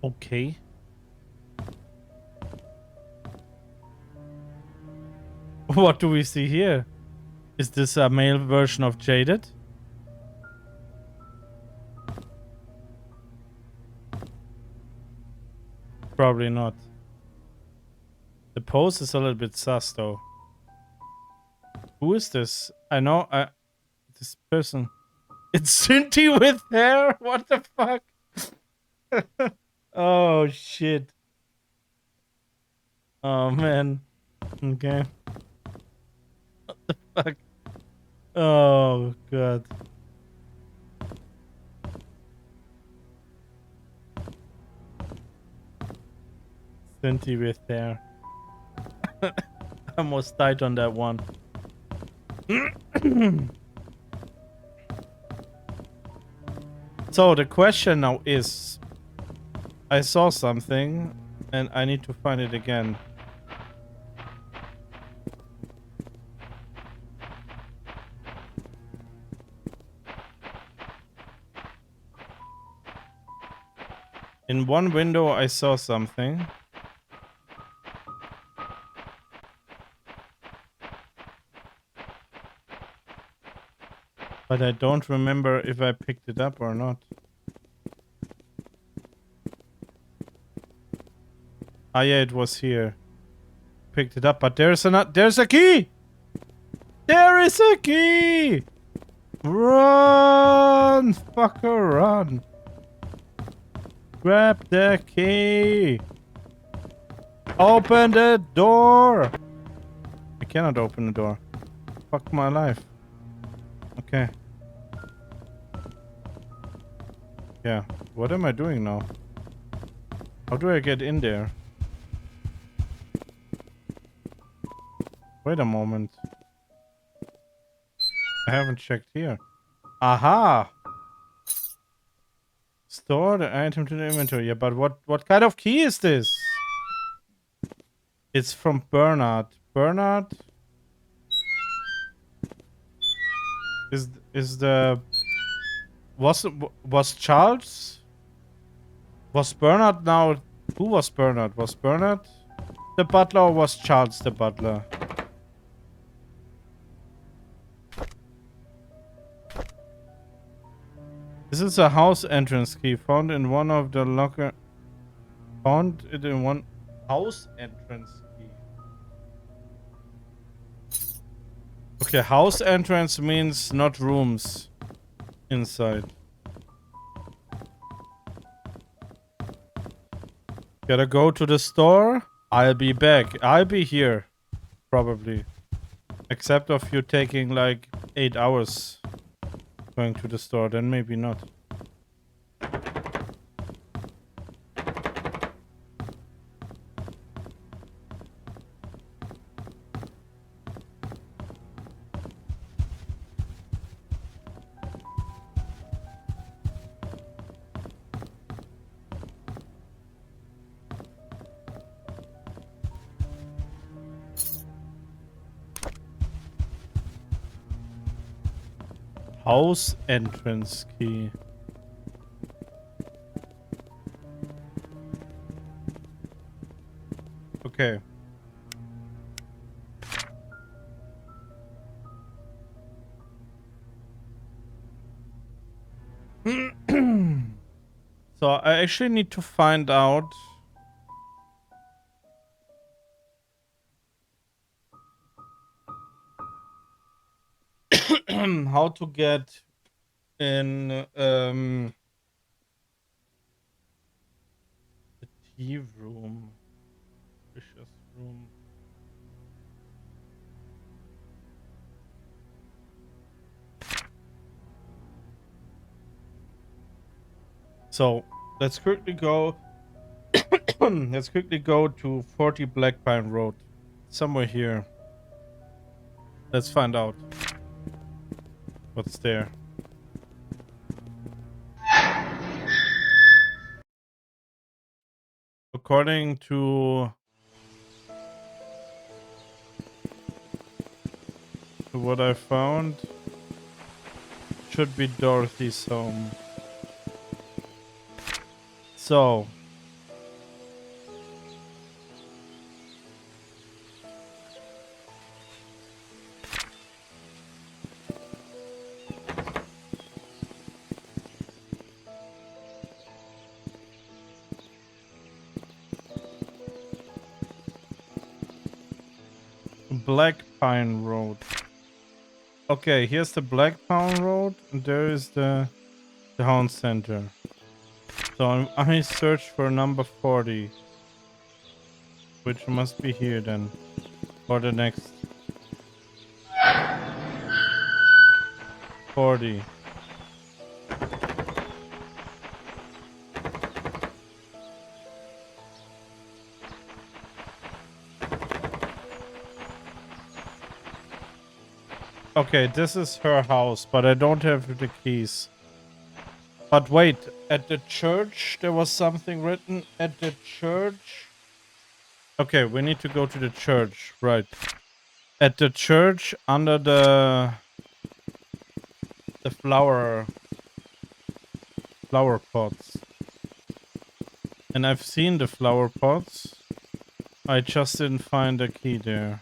Okay. What do we see here? Is this a male version of Jaded? Probably not. The pose is a little bit sus though. Who is this? I know this person. It's Cinti with hair? What the fuck? Oh shit. Oh man. Okay. What the fuck? Oh god. Cinti with hair. I almost died on that one. So the question now is, I saw something and I need to find it again. In one window I saw something. But I don't remember if I picked it up or not. Ah yeah, it was here. Picked it up, but there's a key! There is a key! Run! Fucker, run! Grab the key! Open the door! I cannot open the door. Fuck my life. Okay. Yeah. What am I doing now? How do I get in there? Wait a moment. I haven't checked here. Aha! Store the item to the inventory. Yeah, but what kind of key is this? It's from Bernard. Bernard is the was Charles? Was Bernard now? Who was Bernard? Was Bernard the butler or was Charles the butler? This is a house entrance key found in one of the locker. Found it in one house entrance key. Okay, house entrance means not rooms inside. Gotta go to the store. I'll be back. I'll be here. Probably. Except of you taking like 8 hours going to the store. Then maybe not. House entrance key. Okay. So I actually need to find out how to get in the tea room. Trisha's room. So let's quickly go. Let's quickly go to 40 Black Pine Road. Somewhere here. Let's find out what's there. According to what I found, should be Dorothy's home. So Black Pine Road. Okay, here's the Black Pine Road, and there is the town center. So I search for number 40, which must be here then, or the next 40. Okay, this is her house, but I don't have the keys. But wait, at the church there was something written at the church. Okay, we need to go to the church, right? At the church under the flower pots. And I've seen the flower pots. I just didn't find a key there.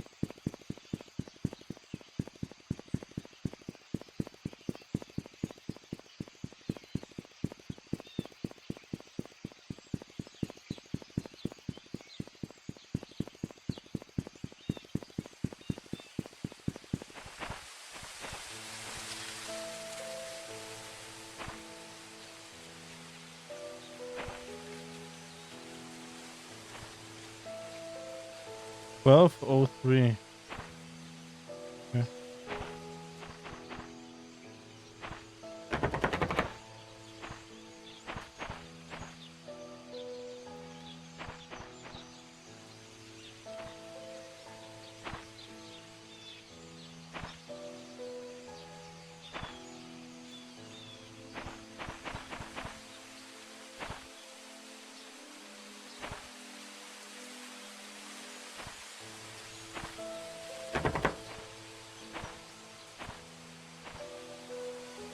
$12:03. Okay.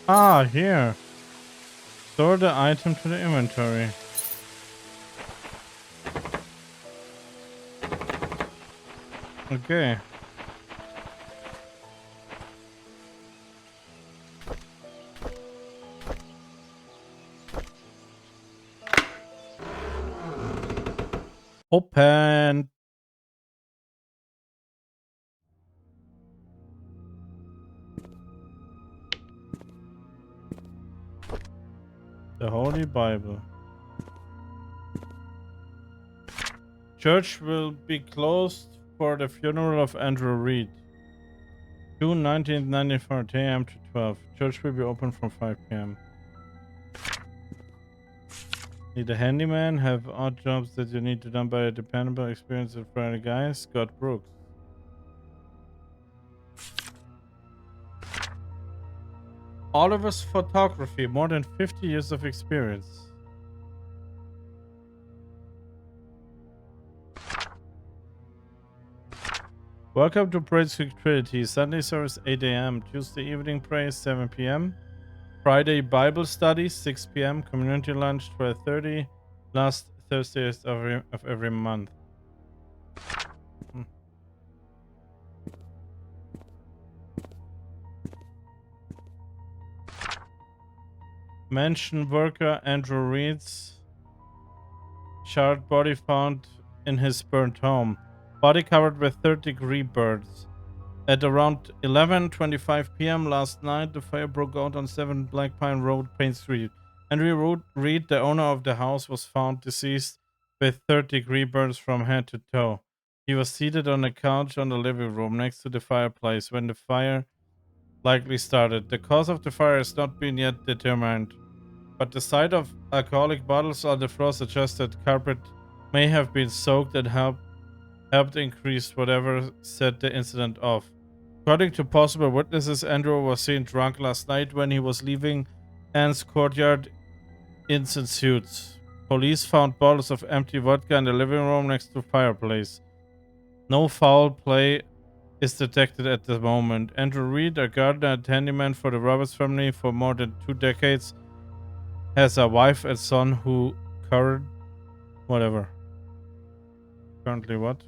Ah, here. Store the item to the inventory. Okay. Open. The Holy Bible. Church will be closed for the funeral of Andrew Reed. June 19th, 1994, 10 a.m. to 12. Church will be open from 5 p.m. Need a handyman? Have odd jobs that you need to done by a dependable, experienced, and friendly guy? Scott Brooks. Oliver's photography. More than 50 years of experience. Welcome to Painscreek Trinity. Sunday service 8 a.m. Tuesday evening prayer 7 p.m. Friday Bible study 6 p.m. Community lunch 12:30. Last Thursdays of every month. Mansion worker Andrew Reed's charred body found in his burnt home. Body covered with third-degree burns. At around 11:25 p.m. last night, the fire broke out on 7 Black Pine Road, Painscreek. Andrew Reed, the owner of the house, was found deceased with third-degree burns from head to toe. He was seated on a couch in the living room next to the fireplace when the fire likely started. The cause of the fire has not been yet determined, but the sight of alcoholic bottles on the floor suggests that carpet may have been soaked and helped increase whatever set the incident off. According to possible witnesses, Andrew was seen drunk last night when he was leaving Anne's Courtyard Inn in suits. Police found bottles of empty vodka in the living room next to the fireplace. No foul play is detected at the moment. Andrew Reed, a gardener and handyman for the Roberts family for more than 2 decades, has a wife and son who currently what?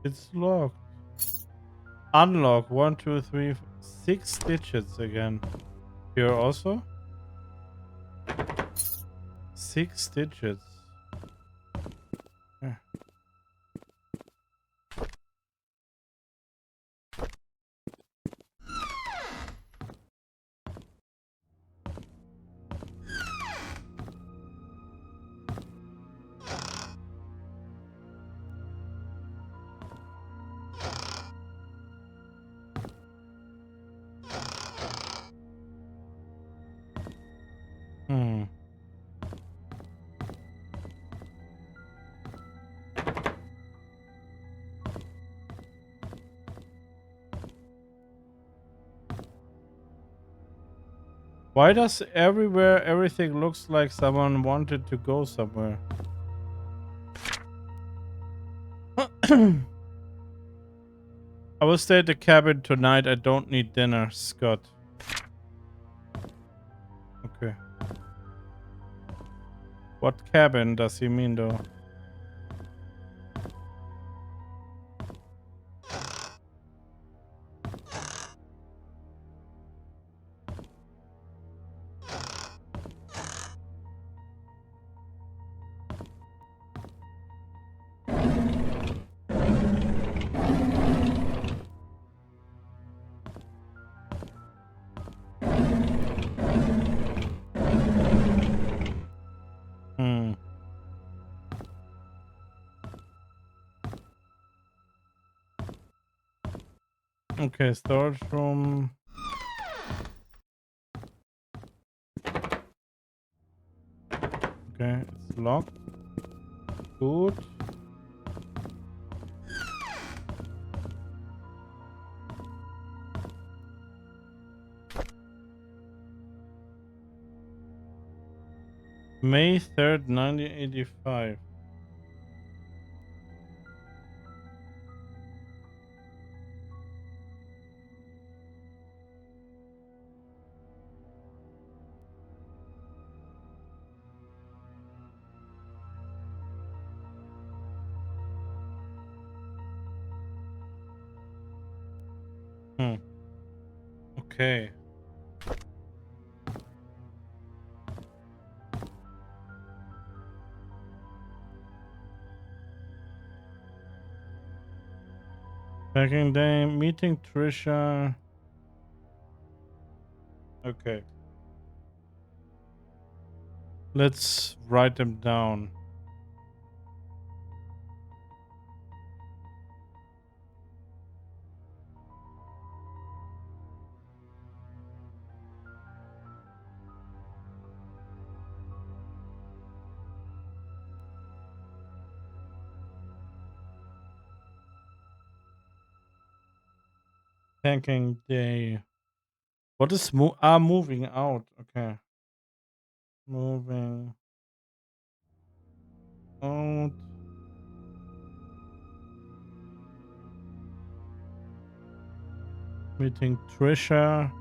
It's locked. Unlock 1, 2, 3, 6 digits again. Here also 6 digits. Yeah. Hmm. Why does everything looks like someone wanted to go somewhere? I will stay at the cabin tonight. I don't need dinner, Scott. Okay. What cabin does he mean though? Hmm. Okay, storage room. Okay, it's locked. Good. May 3rd, 1985. Okay. Packing day, meeting Trisha. Okay. Let's write them down. Packing day. What is moving out? Okay. Moving out. Meeting Trisha.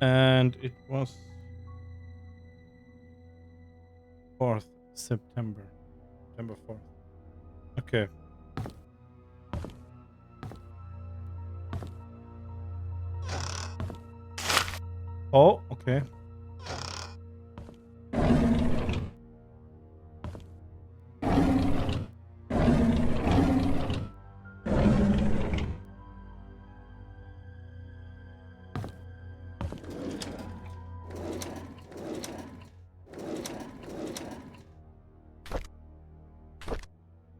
And it was 4th September. September 4th. Okay. Oh, okay.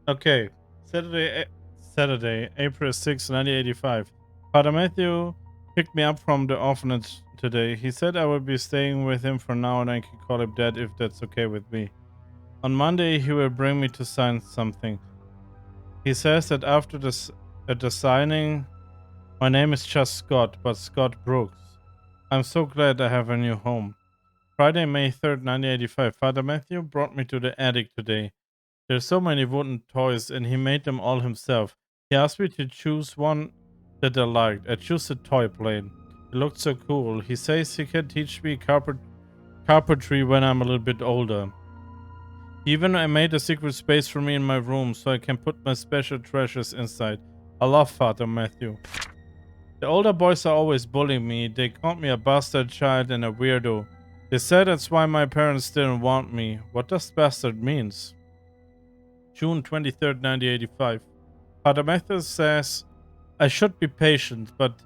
Okay. Saturday, April 6, 1985. Father Matthew picked me up from the orphanage today. He said I would be staying with him for now and I can call him Dad if that's okay with me. On Monday, he will bring me to sign something. He says that after at the signing, my name is just Scott, but Scott Brooks. I'm so glad I have a new home. Friday, May 3rd, 1985. Father Matthew brought me to the attic today. There's so many wooden toys and he made them all himself. He asked me to choose one that I liked. I chose a toy plane. It looked so cool. He says he can teach me carpentry when I'm a little bit older. Even I made a secret space for me in my room so I can put my special treasures inside. I love Father Matthew. The older boys are always bullying me. They called me a bastard child and a weirdo. They said that's why my parents didn't want me. What does bastard means? June 23rd, 1985. Father Matthew says I should be patient, but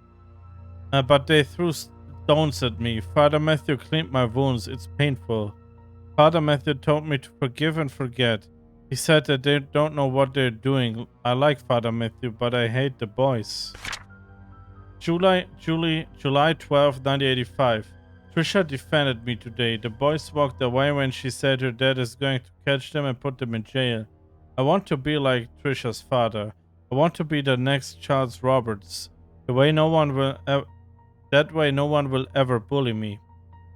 they threw stones at me. Father Matthew cleaned my wounds. It's painful. Father Matthew told me to forgive and forget. He said that they don't know what they're doing. I like Father Matthew, but I hate the boys. July 12th, 1985. Trisha defended me today. The boys walked away when she said her dad is going to catch them and put them in jail. I want to be like Trisha's father. I want to be the next Charles Roberts. That way no one will ever bully me.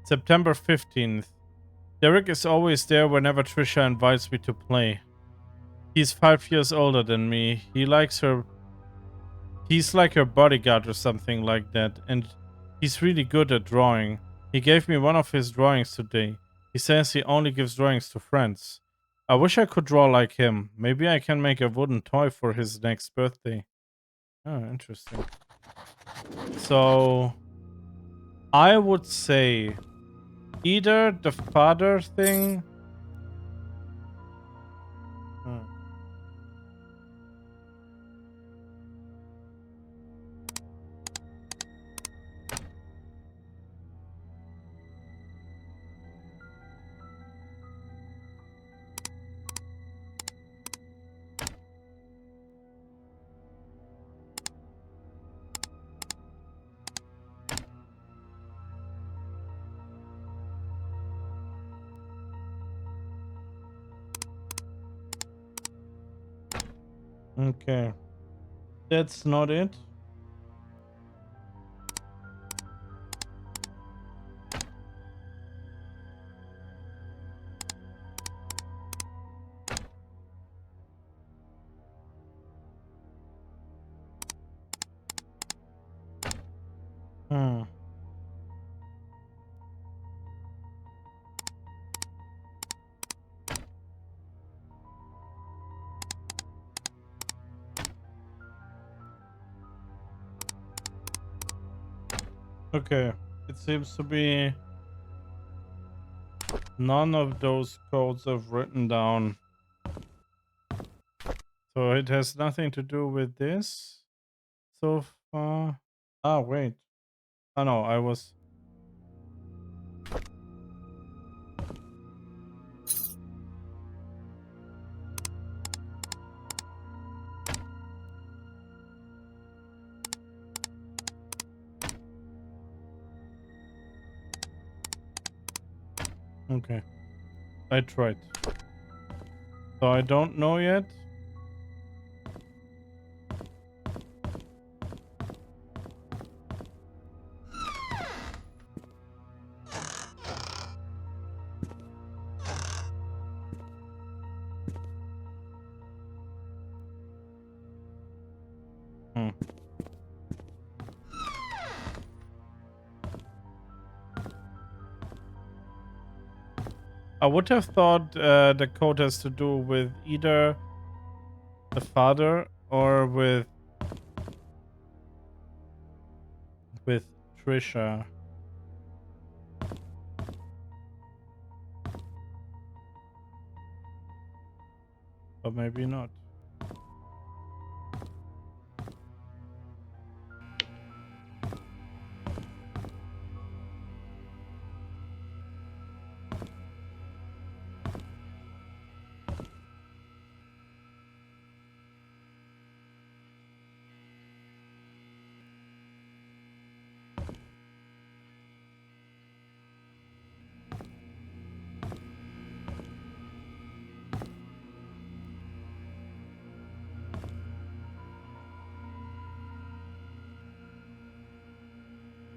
September 15th. Derek is always there whenever Trisha invites me to play. He's 5 years older than me. He's like her bodyguard or something like that, and he's really good at drawing. He gave me one of his drawings today. He says he only gives drawings to friends. I wish I could draw like him. Maybe I can make a wooden toy for his next birthday. Oh, interesting. So, I would say either the father thing. Okay. That's not it. Hmm. Okay. It seems to be none of those codes I've written down. So it has nothing to do with this so far. Ah, wait. Oh no, I was. Okay. I tried. So I don't know yet. Hmm. I would have thought the code has to do with either the father or with Trisha. But maybe not.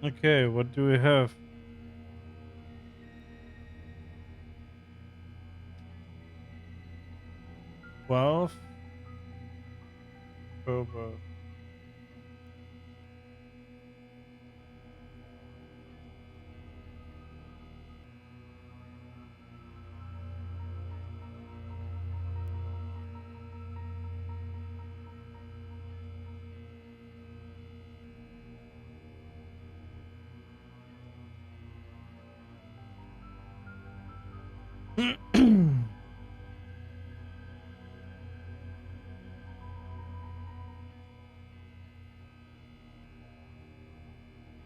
Okay, what do we have? October.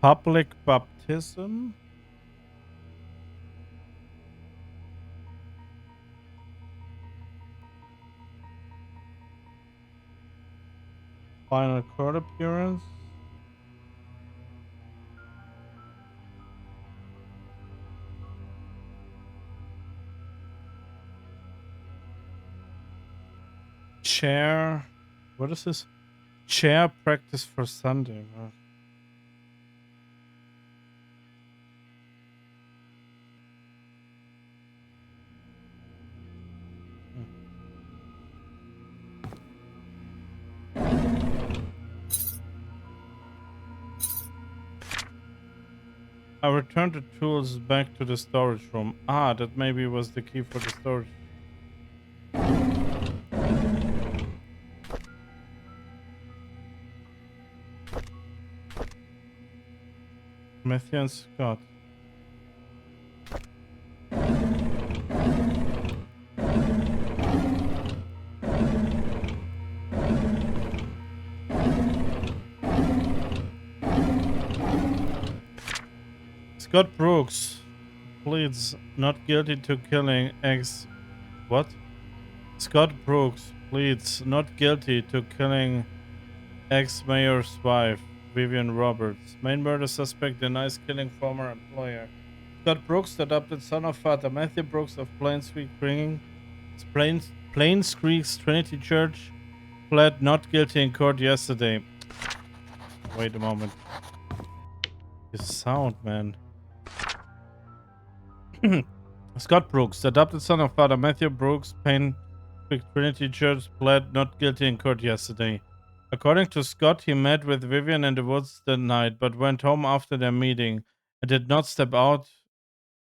Public baptism. Final court appearance. Chair. What is this? Chair practice for Sunday. I returned the tools back to the storage room. Ah, that maybe was the key for the storage. Matthew and Scott. Scott Brooks pleads not guilty to killing ex. What? Scott Brooks pleads not guilty to killing ex-mayor's wife, Vivian Roberts. Main murder suspect denies killing former employer. Scott Brooks, the adopted son of Father Matthew Brooks of Painscreek Killings, Painscreek Trinity Church, pled not guilty in court yesterday. Wait a moment. You sound, man. Scott Brooks, the adopted son of Father Matthew Brooks, Painscreek Trinity Church, pled not guilty in court yesterday. According to Scott, he met with Vivian in the woods that night, but went home after their meeting and did not step out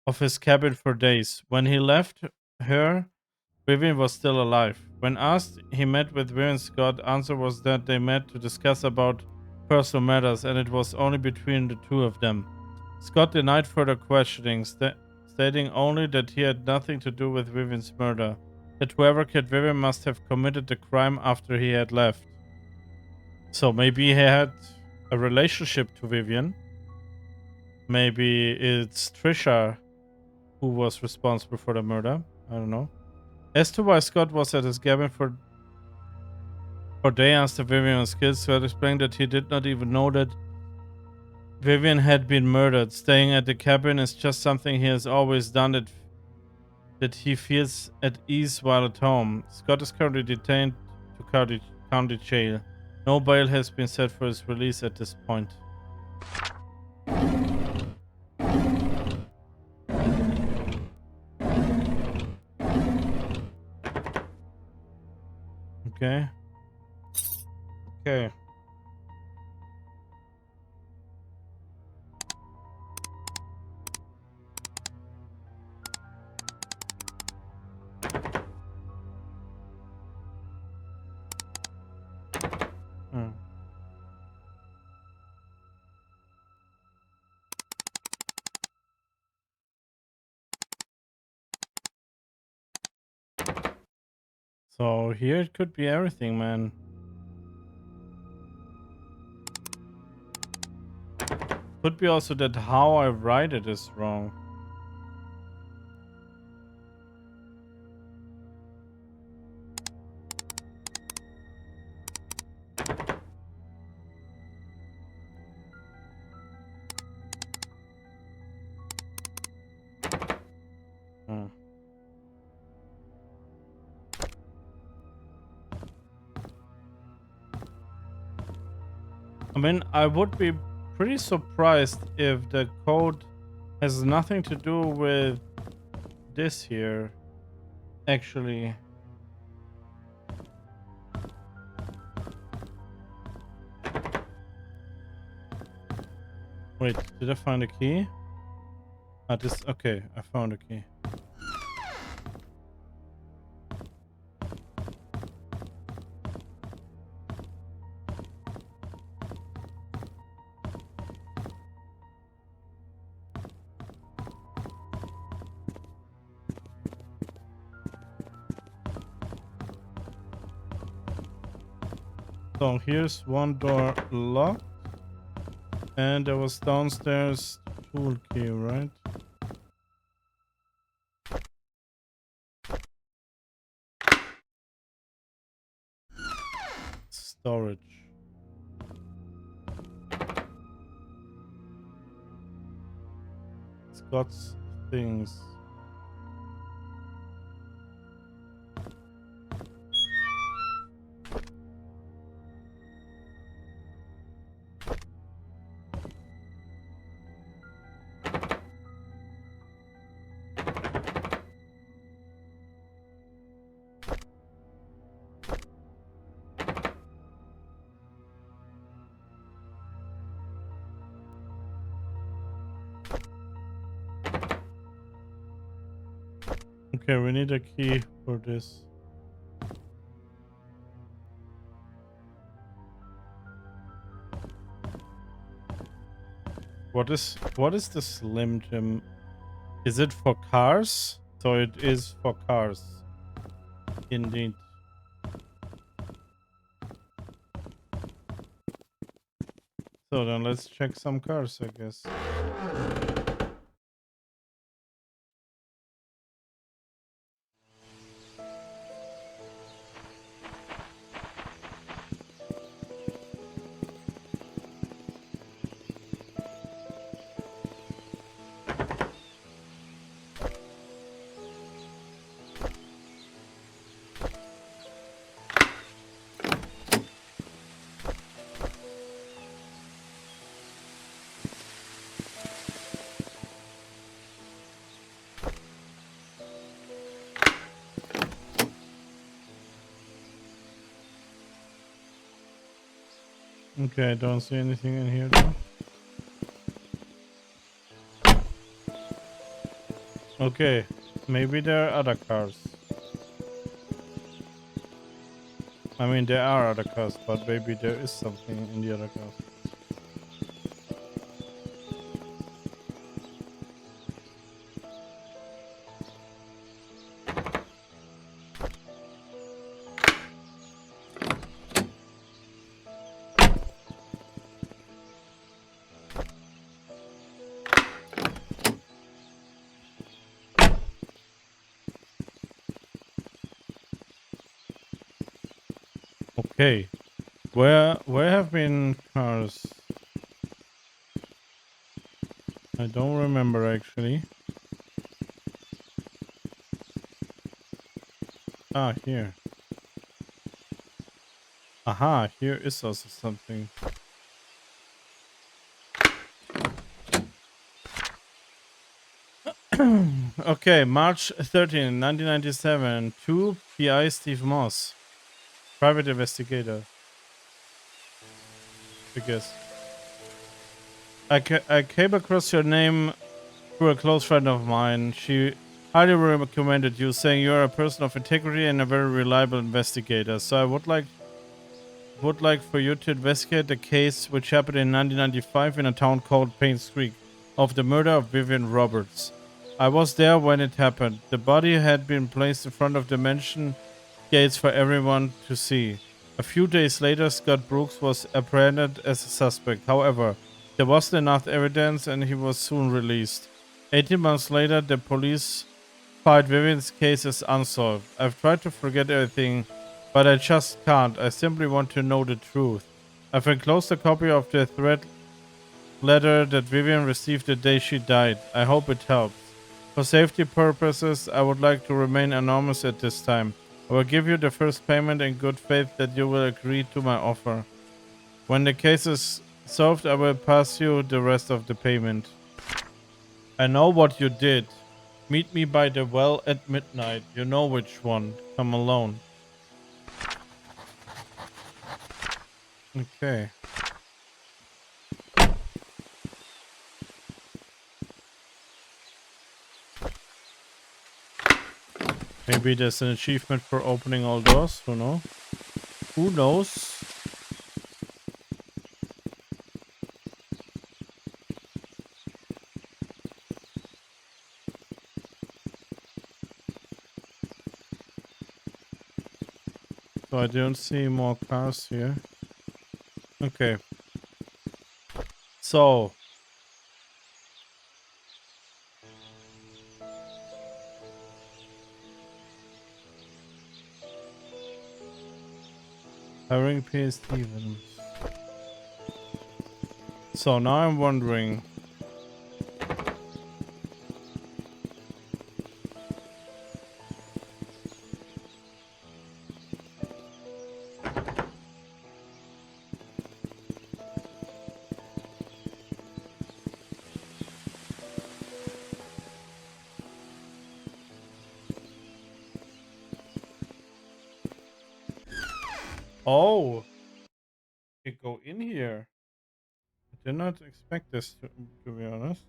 of his cabin for days. When he left her, Vivian was still alive. When asked, he met with Vivian. Scott's answer was that they met to discuss about personal matters, and it was only between the two of them. Scott denied further questioning, stating only that he had nothing to do with Vivian's murder, that whoever killed Vivian must have committed the crime after he had left. So maybe he had a relationship to Vivian. Maybe it's Trisha who was responsible for the murder. I don't know. As to why Scott was at his cabin for day after Vivian was killed, Scott explained that he did not even know that Vivian had been murdered. Staying at the cabin is just something he has always done, that he feels at ease while at home. Scott is currently detained to county jail. No bail has been set for his release at this point. Okay. Okay. So here it could be everything, man. Could be also that how I write it is wrong. I mean, I would be pretty surprised if the code has nothing to do with this here, actually. Wait, did I find a key? Ah, this, okay, I found a key. So here's one door locked, and there was downstairs tool key, right? Storage. Scott's things. Okay, we need a key for this. What is the Slim Jim? Is it for cars? So it is for cars. Indeed. So then let's check some cars, I guess. Okay, I don't see anything in here though. Okay, maybe there are other cars. I mean, there are other cars, but maybe there is something in the other cars. Okay, where have been cars? I don't remember actually. Ah, here. Aha, here is also something. Okay, March 13, 1997. 2 PI Steve Moss. Private investigator. I guess. I came across your name through a close friend of mine. She highly recommended you, saying you're a person of integrity and a very reliable investigator. So I would like for you to investigate the case which happened in 1995 in a town called Painscreek of the murder of Vivian Roberts. I was there when it happened. The body had been placed in front of the mansion gates for everyone to see. A few days later, Scott Brooks was apprehended as a suspect. However, there wasn't enough evidence and he was soon released. 18 months later, the police filed Vivian's case as unsolved. I've tried to forget everything, but I just can't. I simply want to know the truth. I've enclosed a copy of the threat letter that Vivian received the day she died. I hope it helps. For safety purposes, I would like to remain anonymous at this time. I will give you the first payment in good faith that you will agree to my offer. When the case is solved, I will pass you the rest of the payment. I know what you did. Meet me by the well at midnight. You know which one. Come alone. Okay. Maybe there's an achievement for opening all doors. Who knows? Who knows? So I don't see more cars here. Okay. So. Hiring P. Stevens. So now I'm wondering. Oh, you go in here. I did not expect this to be honest.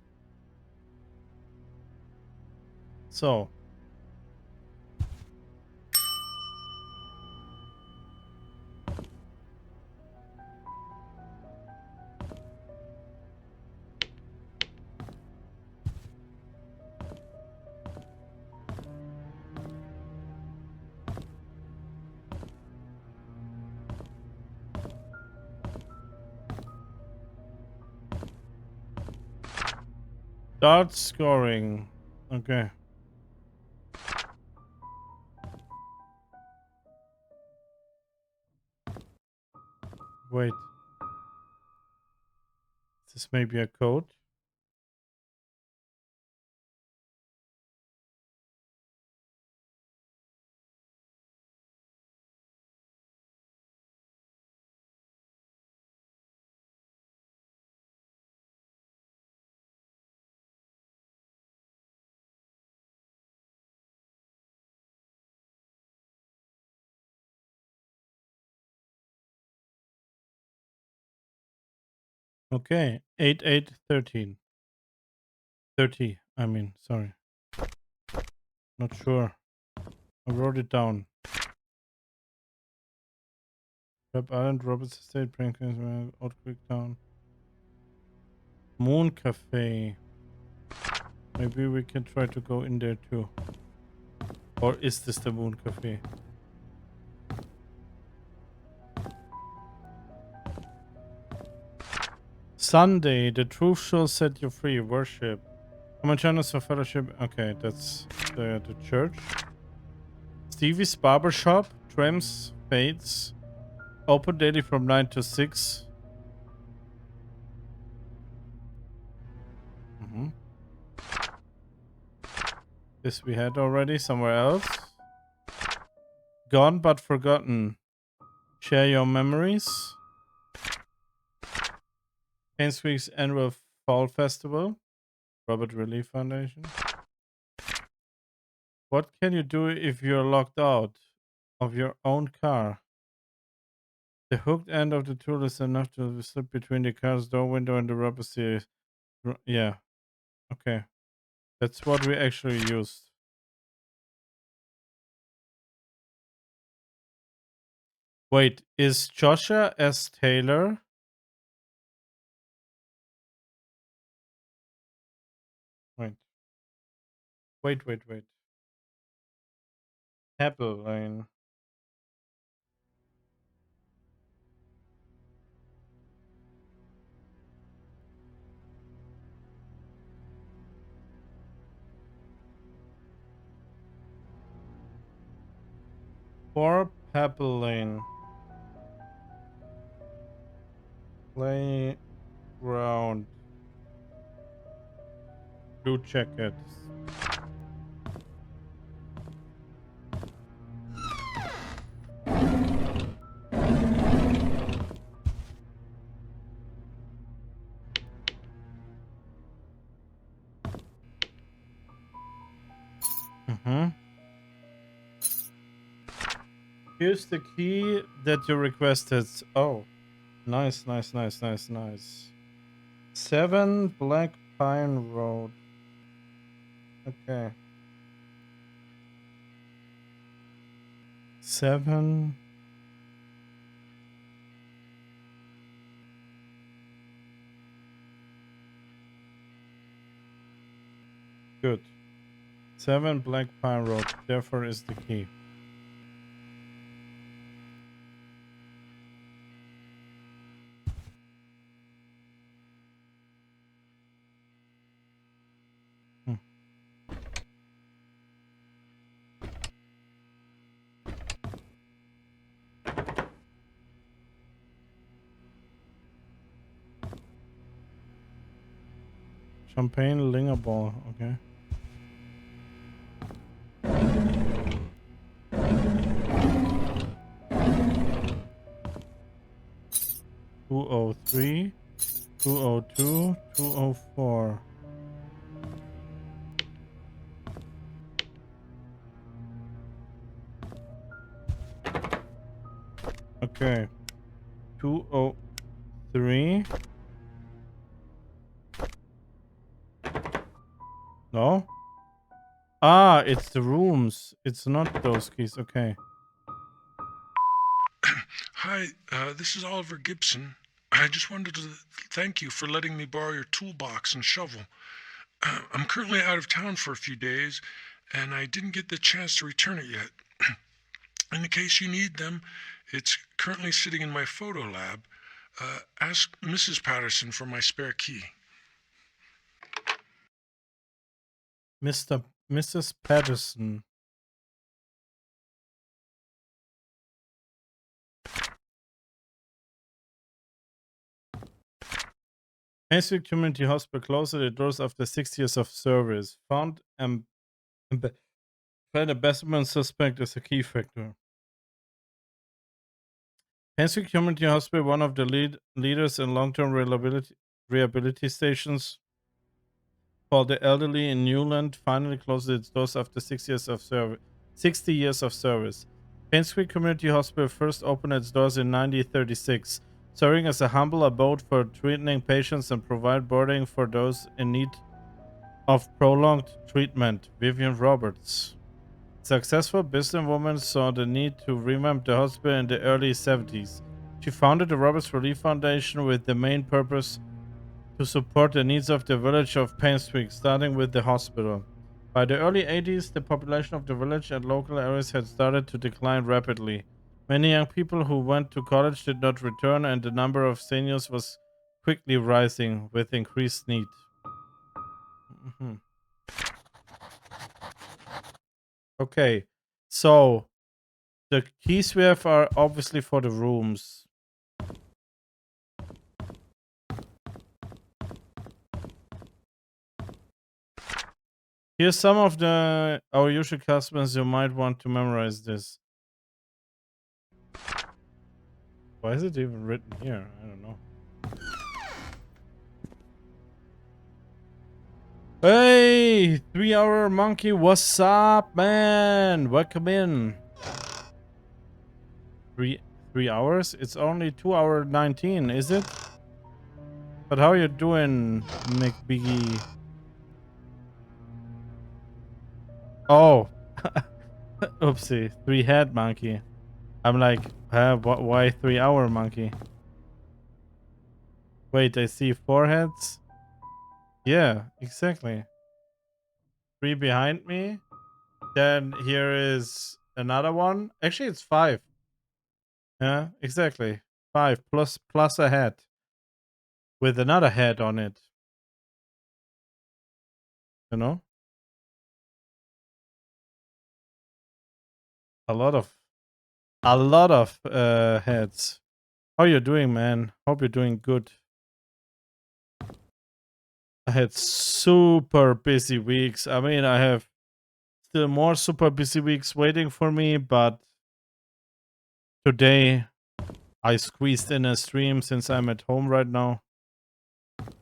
So. Start scoring. Okay. Wait. Is this maybe a code? Okay, 8813. 30, I mean, sorry. Not sure. I wrote it down. Crab Island, Roberts Estate, Painscreek, Old Creek Town. Moon Cafe. Maybe we can try to go in there too. Or is this the Moon Cafe? Sunday, the truth shall set you free. Worship. Come and join us for fellowship. Okay, that's the church. Stevie's Barbershop. Trims. Fades. Open daily from 9 to 6. This we had already somewhere else. Gone but forgotten. Share your memories. Painscreek's annual fall festival. Robert Relief Foundation. What can you do if you're locked out of your own car? The hooked end of the tool is enough to slip between the car's door window and the rubber seal. Yeah. Okay. That's what we actually used. Wait, is Joshua S. Taylor? Wait. Apple Lane. For Apple Lane. Playground. Blue jackets. Here's the key that you requested. Oh, nice. 7 Black Pine Road. Okay. 7. Good. 7 Black Pine Road. Therefore is the key. Champagne Linger Ball. Okay. $203, $202, $204. Okay. 203. No? Ah, it's the rooms. It's not those keys. Okay. Hi, this is Oliver Gibson. I just wanted to thank you for letting me borrow your toolbox and shovel. I'm currently out of town for a few days, and I didn't get the chance to return it yet. In the case you need them, it's currently sitting in my photo lab. Ask Mrs. Patterson for my spare key. Mrs. Patterson. Painscreek Community Hospital closed the doors after 6 years of service. Found embezzlement suspect as a key factor. Painscreek Community Hospital, one of the leaders in long-term rehabilitation stations for the elderly in Newland, finally closed its doors after 6 years of service. 60 years of service. Painscreek Community Hospital first opened its doors in 1936. serving as a humble abode for treating patients and provide boarding for those in need of prolonged treatment. Vivian Roberts. Successful businesswoman saw the need to revamp the hospital in the early 70s. She founded the Roberts Relief Foundation with the main purpose to support the needs of the village of Painscreek, starting with the hospital. By the early 80s, the population of the village and local areas had started to decline rapidly. Many young people who went to college did not return, and the number of seniors was quickly rising with increased need. Okay, so the keys we have are obviously for the rooms. Here's some of our usual customers. You might want to memorize this. Why is it even written here? I don't know. Hey, 3-hour monkey, what's up, man? Welcome in. Three hours? It's only 2:19, is it? But how you doing, McBiggie? Oh, oopsie, 3-head monkey. I'm like, why 3-hour monkey? Wait, I see 4 heads. Yeah, exactly. 3 behind me. Then here is another one. Actually, it's 5. Yeah, exactly. 5 plus a head with another head on it. You know? A lot of heads. How you doing, man? Hope you're doing good. I had super busy weeks. I mean, I have still more super busy weeks waiting for me, but today I squeezed in a stream since I'm at home right now.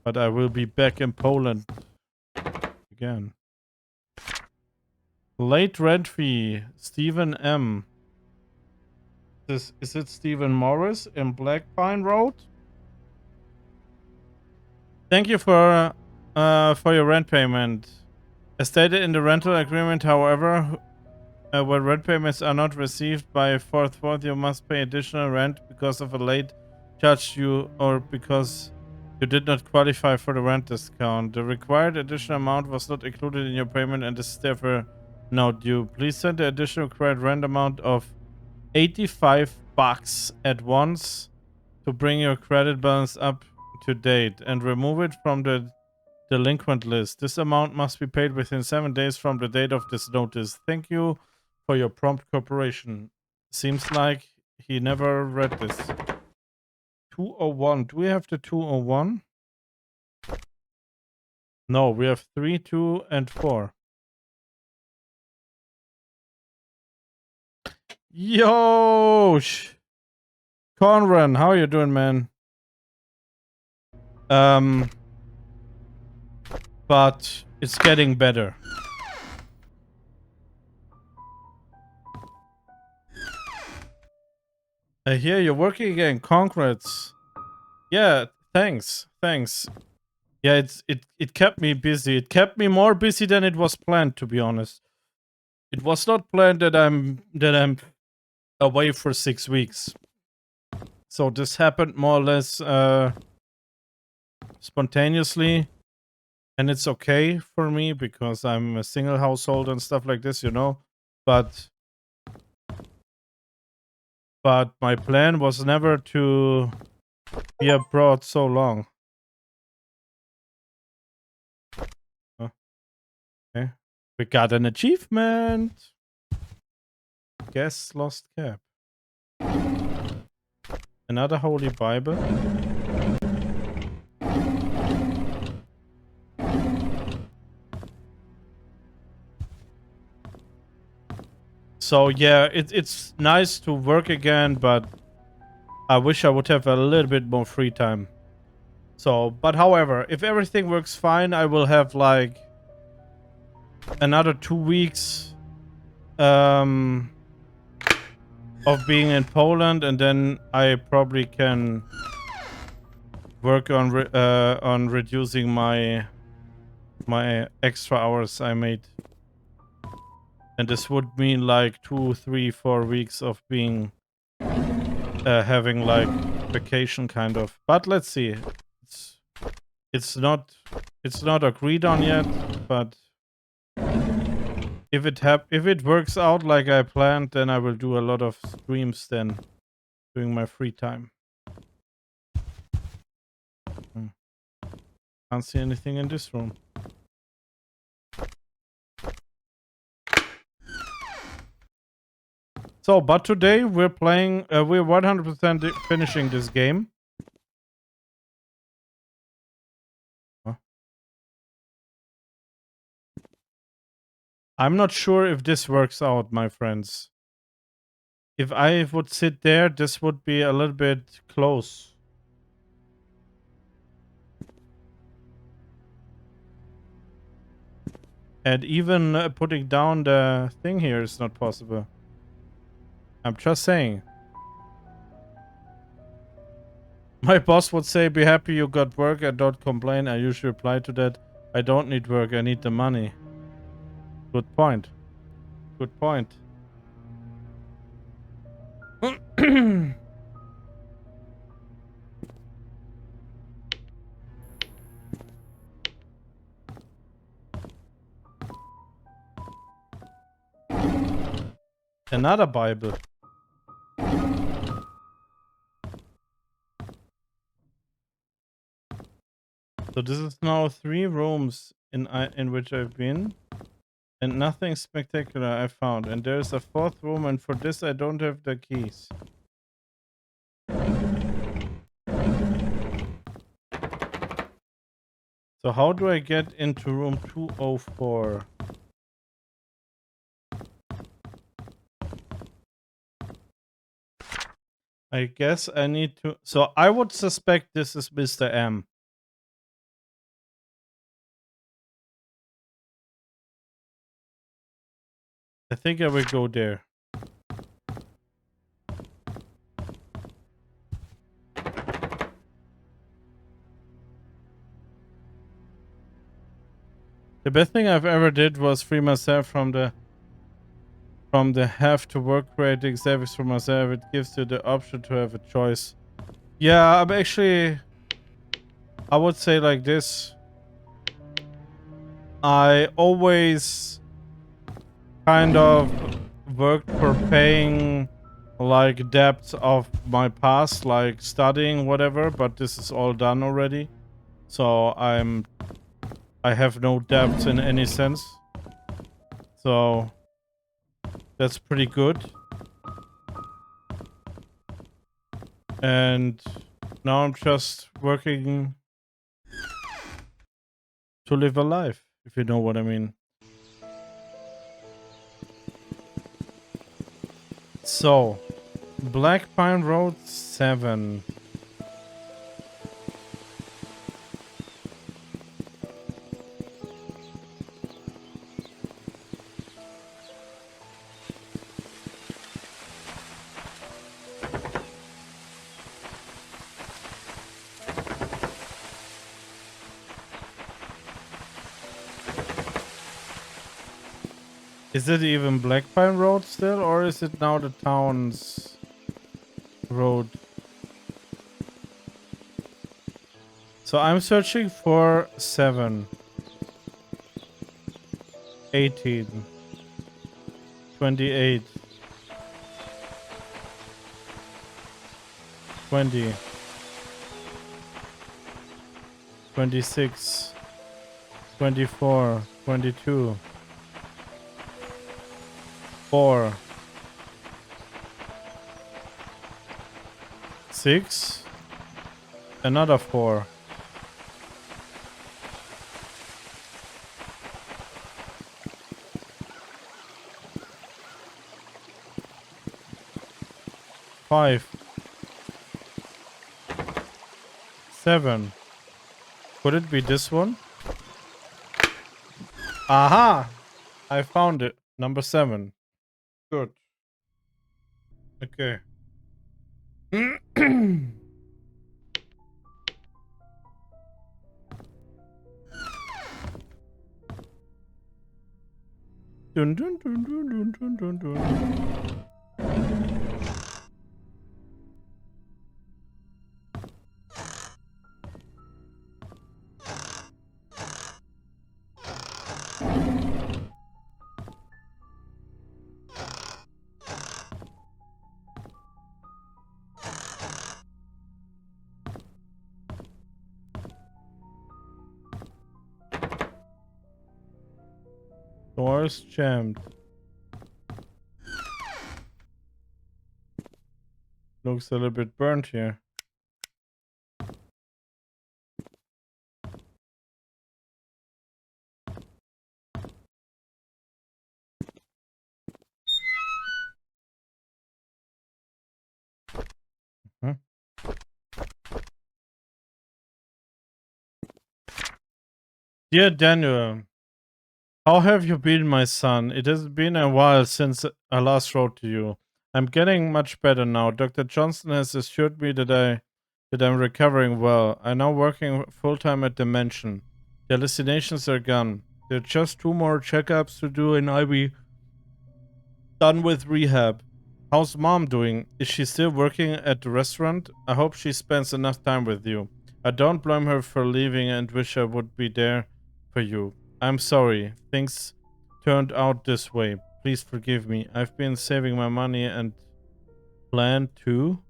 But I will be back in Poland again. Late rent fee, Stephen M. Is it Stephen Morris in Black Pine Road? Thank you for your rent payment. As stated in the rental agreement, however, when rent payments are not received by 4th, you must pay additional rent because of a late charge or because you did not qualify for the rent discount. The required additional amount was not included in your payment and is therefore now due. Please send the additional required rent amount of $85 at once to bring your credit balance up to date and remove it from the delinquent list. This amount must be paid within 7 days from the date of this notice. Thank you for your prompt cooperation. Seems like he never read this. 201. Do we have the 201? No, we have 3, 2, and 4. Yo! Conran, how are you doing, man? But it's getting better. I hear you're working again. Congrats. Yeah, thanks. Yeah, it kept me busy. It kept me more busy than it was planned, to be honest. It was not planned that I'm away for 6 weeks. So this happened more or less spontaneously, and it's okay for me because I'm a single household and stuff like this, you know. But my plan was never to be abroad so long. Oh, okay. We got an achievement. Guess lost cap. Another Holy Bible. So yeah, it's nice to work again, but I wish I would have a little bit more free time. So, but however, if everything works fine, I will have like another 2 weeks of being in Poland, and then I probably can work on reducing my extra hours I made. And this would mean like 2, 3, 4 weeks of being having like vacation kind of. But let's see. It's not agreed on yet, but if it works out like I planned, then I will do a lot of streams then during my free time. Can't see anything in this room. So, but today we're playing, we're 100% finishing this game. Huh? I'm not sure if this works out, my friends. If I would sit there, this would be a little bit close. And even putting down the thing here is not possible. I'm just saying. My boss would say, be happy you got work and don't complain. I usually reply to that. I don't need work, I need the money. Good point. Good point. Another Bible. So this is now 3 rooms in which I've been. And nothing spectacular I found. And there's a 4th room, and for this I don't have the keys. So how do I get into room 204? I guess I need to... So I would suspect this is Mr. M. I think I will go there. The best thing I've ever did was free myself from the have to work creating service for myself. It gives you the option to have a choice. Yeah, I'm actually... I would say like this. I always kind of worked for paying like debts of my past, like studying, whatever, but this is all done already. So I have no debts in any sense. So that's pretty good. And now I'm just working to live a life, if you know what I mean. So, Black Pine Road 7. Is it even Black Pine Road still, or is it now the town's road? So I'm searching for 7, 18, 28, 20, 26, 24, 22, 4, 6, another 4. Five, 7. Could it be this one? Aha! I found it. Number 7. Good. Okay. Dun, dun, dun, dun, dun, dun, dun, dun. Doors jammed. Looks a little bit burnt here. Huh? Dear Daniel, how have you been, my son? It has been a while since I last wrote to you. I'm getting much better now. Dr. Johnson has assured me that I'm recovering well. I'm now working full-time at the mansion. The hallucinations are gone. There are just 2 more checkups to do and I'll be done with rehab. How's Mom doing? Is she still working at the restaurant? I hope she spends enough time with you. I don't blame her for leaving and wish I would be there for you. I'm sorry. Things turned out this way. Please forgive me. I've been saving my money and plan to.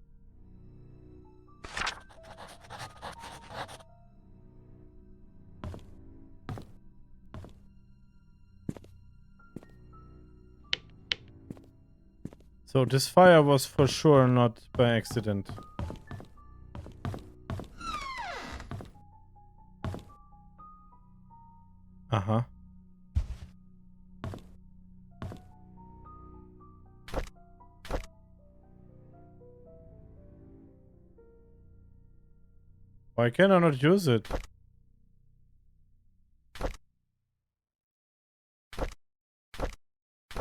So this fire was for sure not by accident. Uh-huh. Why can I not use it?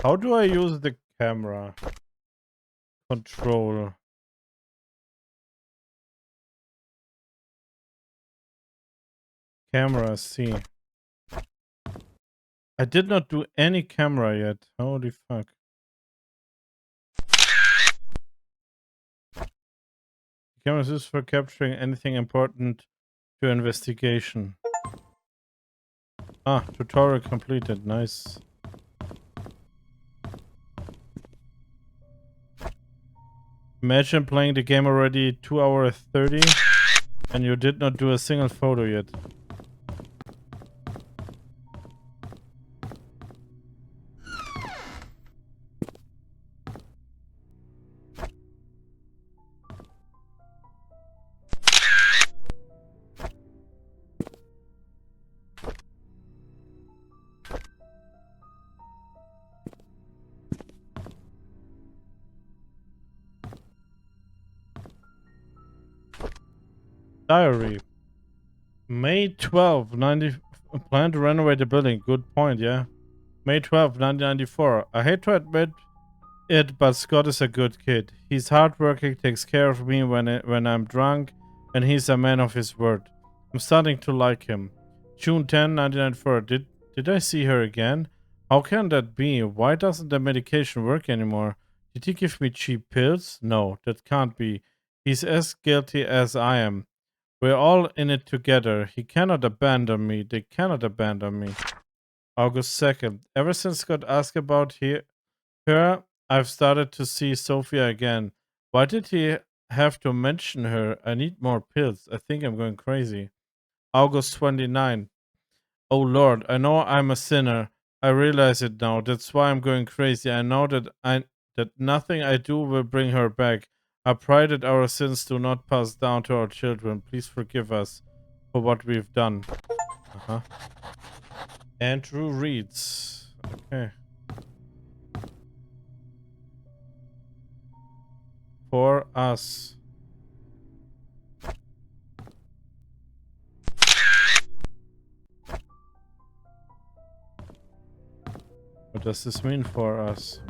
How do I use the camera? Control. Camera C. I did not do any camera yet. Holy fuck. The camera is used for capturing anything important to investigation. Ah, tutorial completed. Nice. Imagine playing the game already 2 hours 30 and you did not do a single photo yet. Diary. May 12, 90. Plan to renovate the building. Good point, yeah. May 12, 1994. I hate to admit it, but Scott is a good kid. He's hardworking, takes care of me when I'm drunk, and he's a man of his word. I'm starting to like him. June 10, 1994. Did I see her again? How can that be? Why doesn't the medication work anymore? Did he give me cheap pills? No, that can't be. He's as guilty as I am. We're all in it together. He cannot abandon me. They cannot abandon me. August 2nd. Ever since Scott asked about her, I've started to see Sophia again. Why did he have to mention her? I need more pills. I think I'm going crazy. August 29th. Oh Lord, I know I'm a sinner. I realize it now. That's why I'm going crazy. I know that nothing I do will bring her back. I pray that our sins do not pass down to our children. Please forgive us for what we've done. Uh-huh. Andrew reads. Okay. For us. What does this mean for us?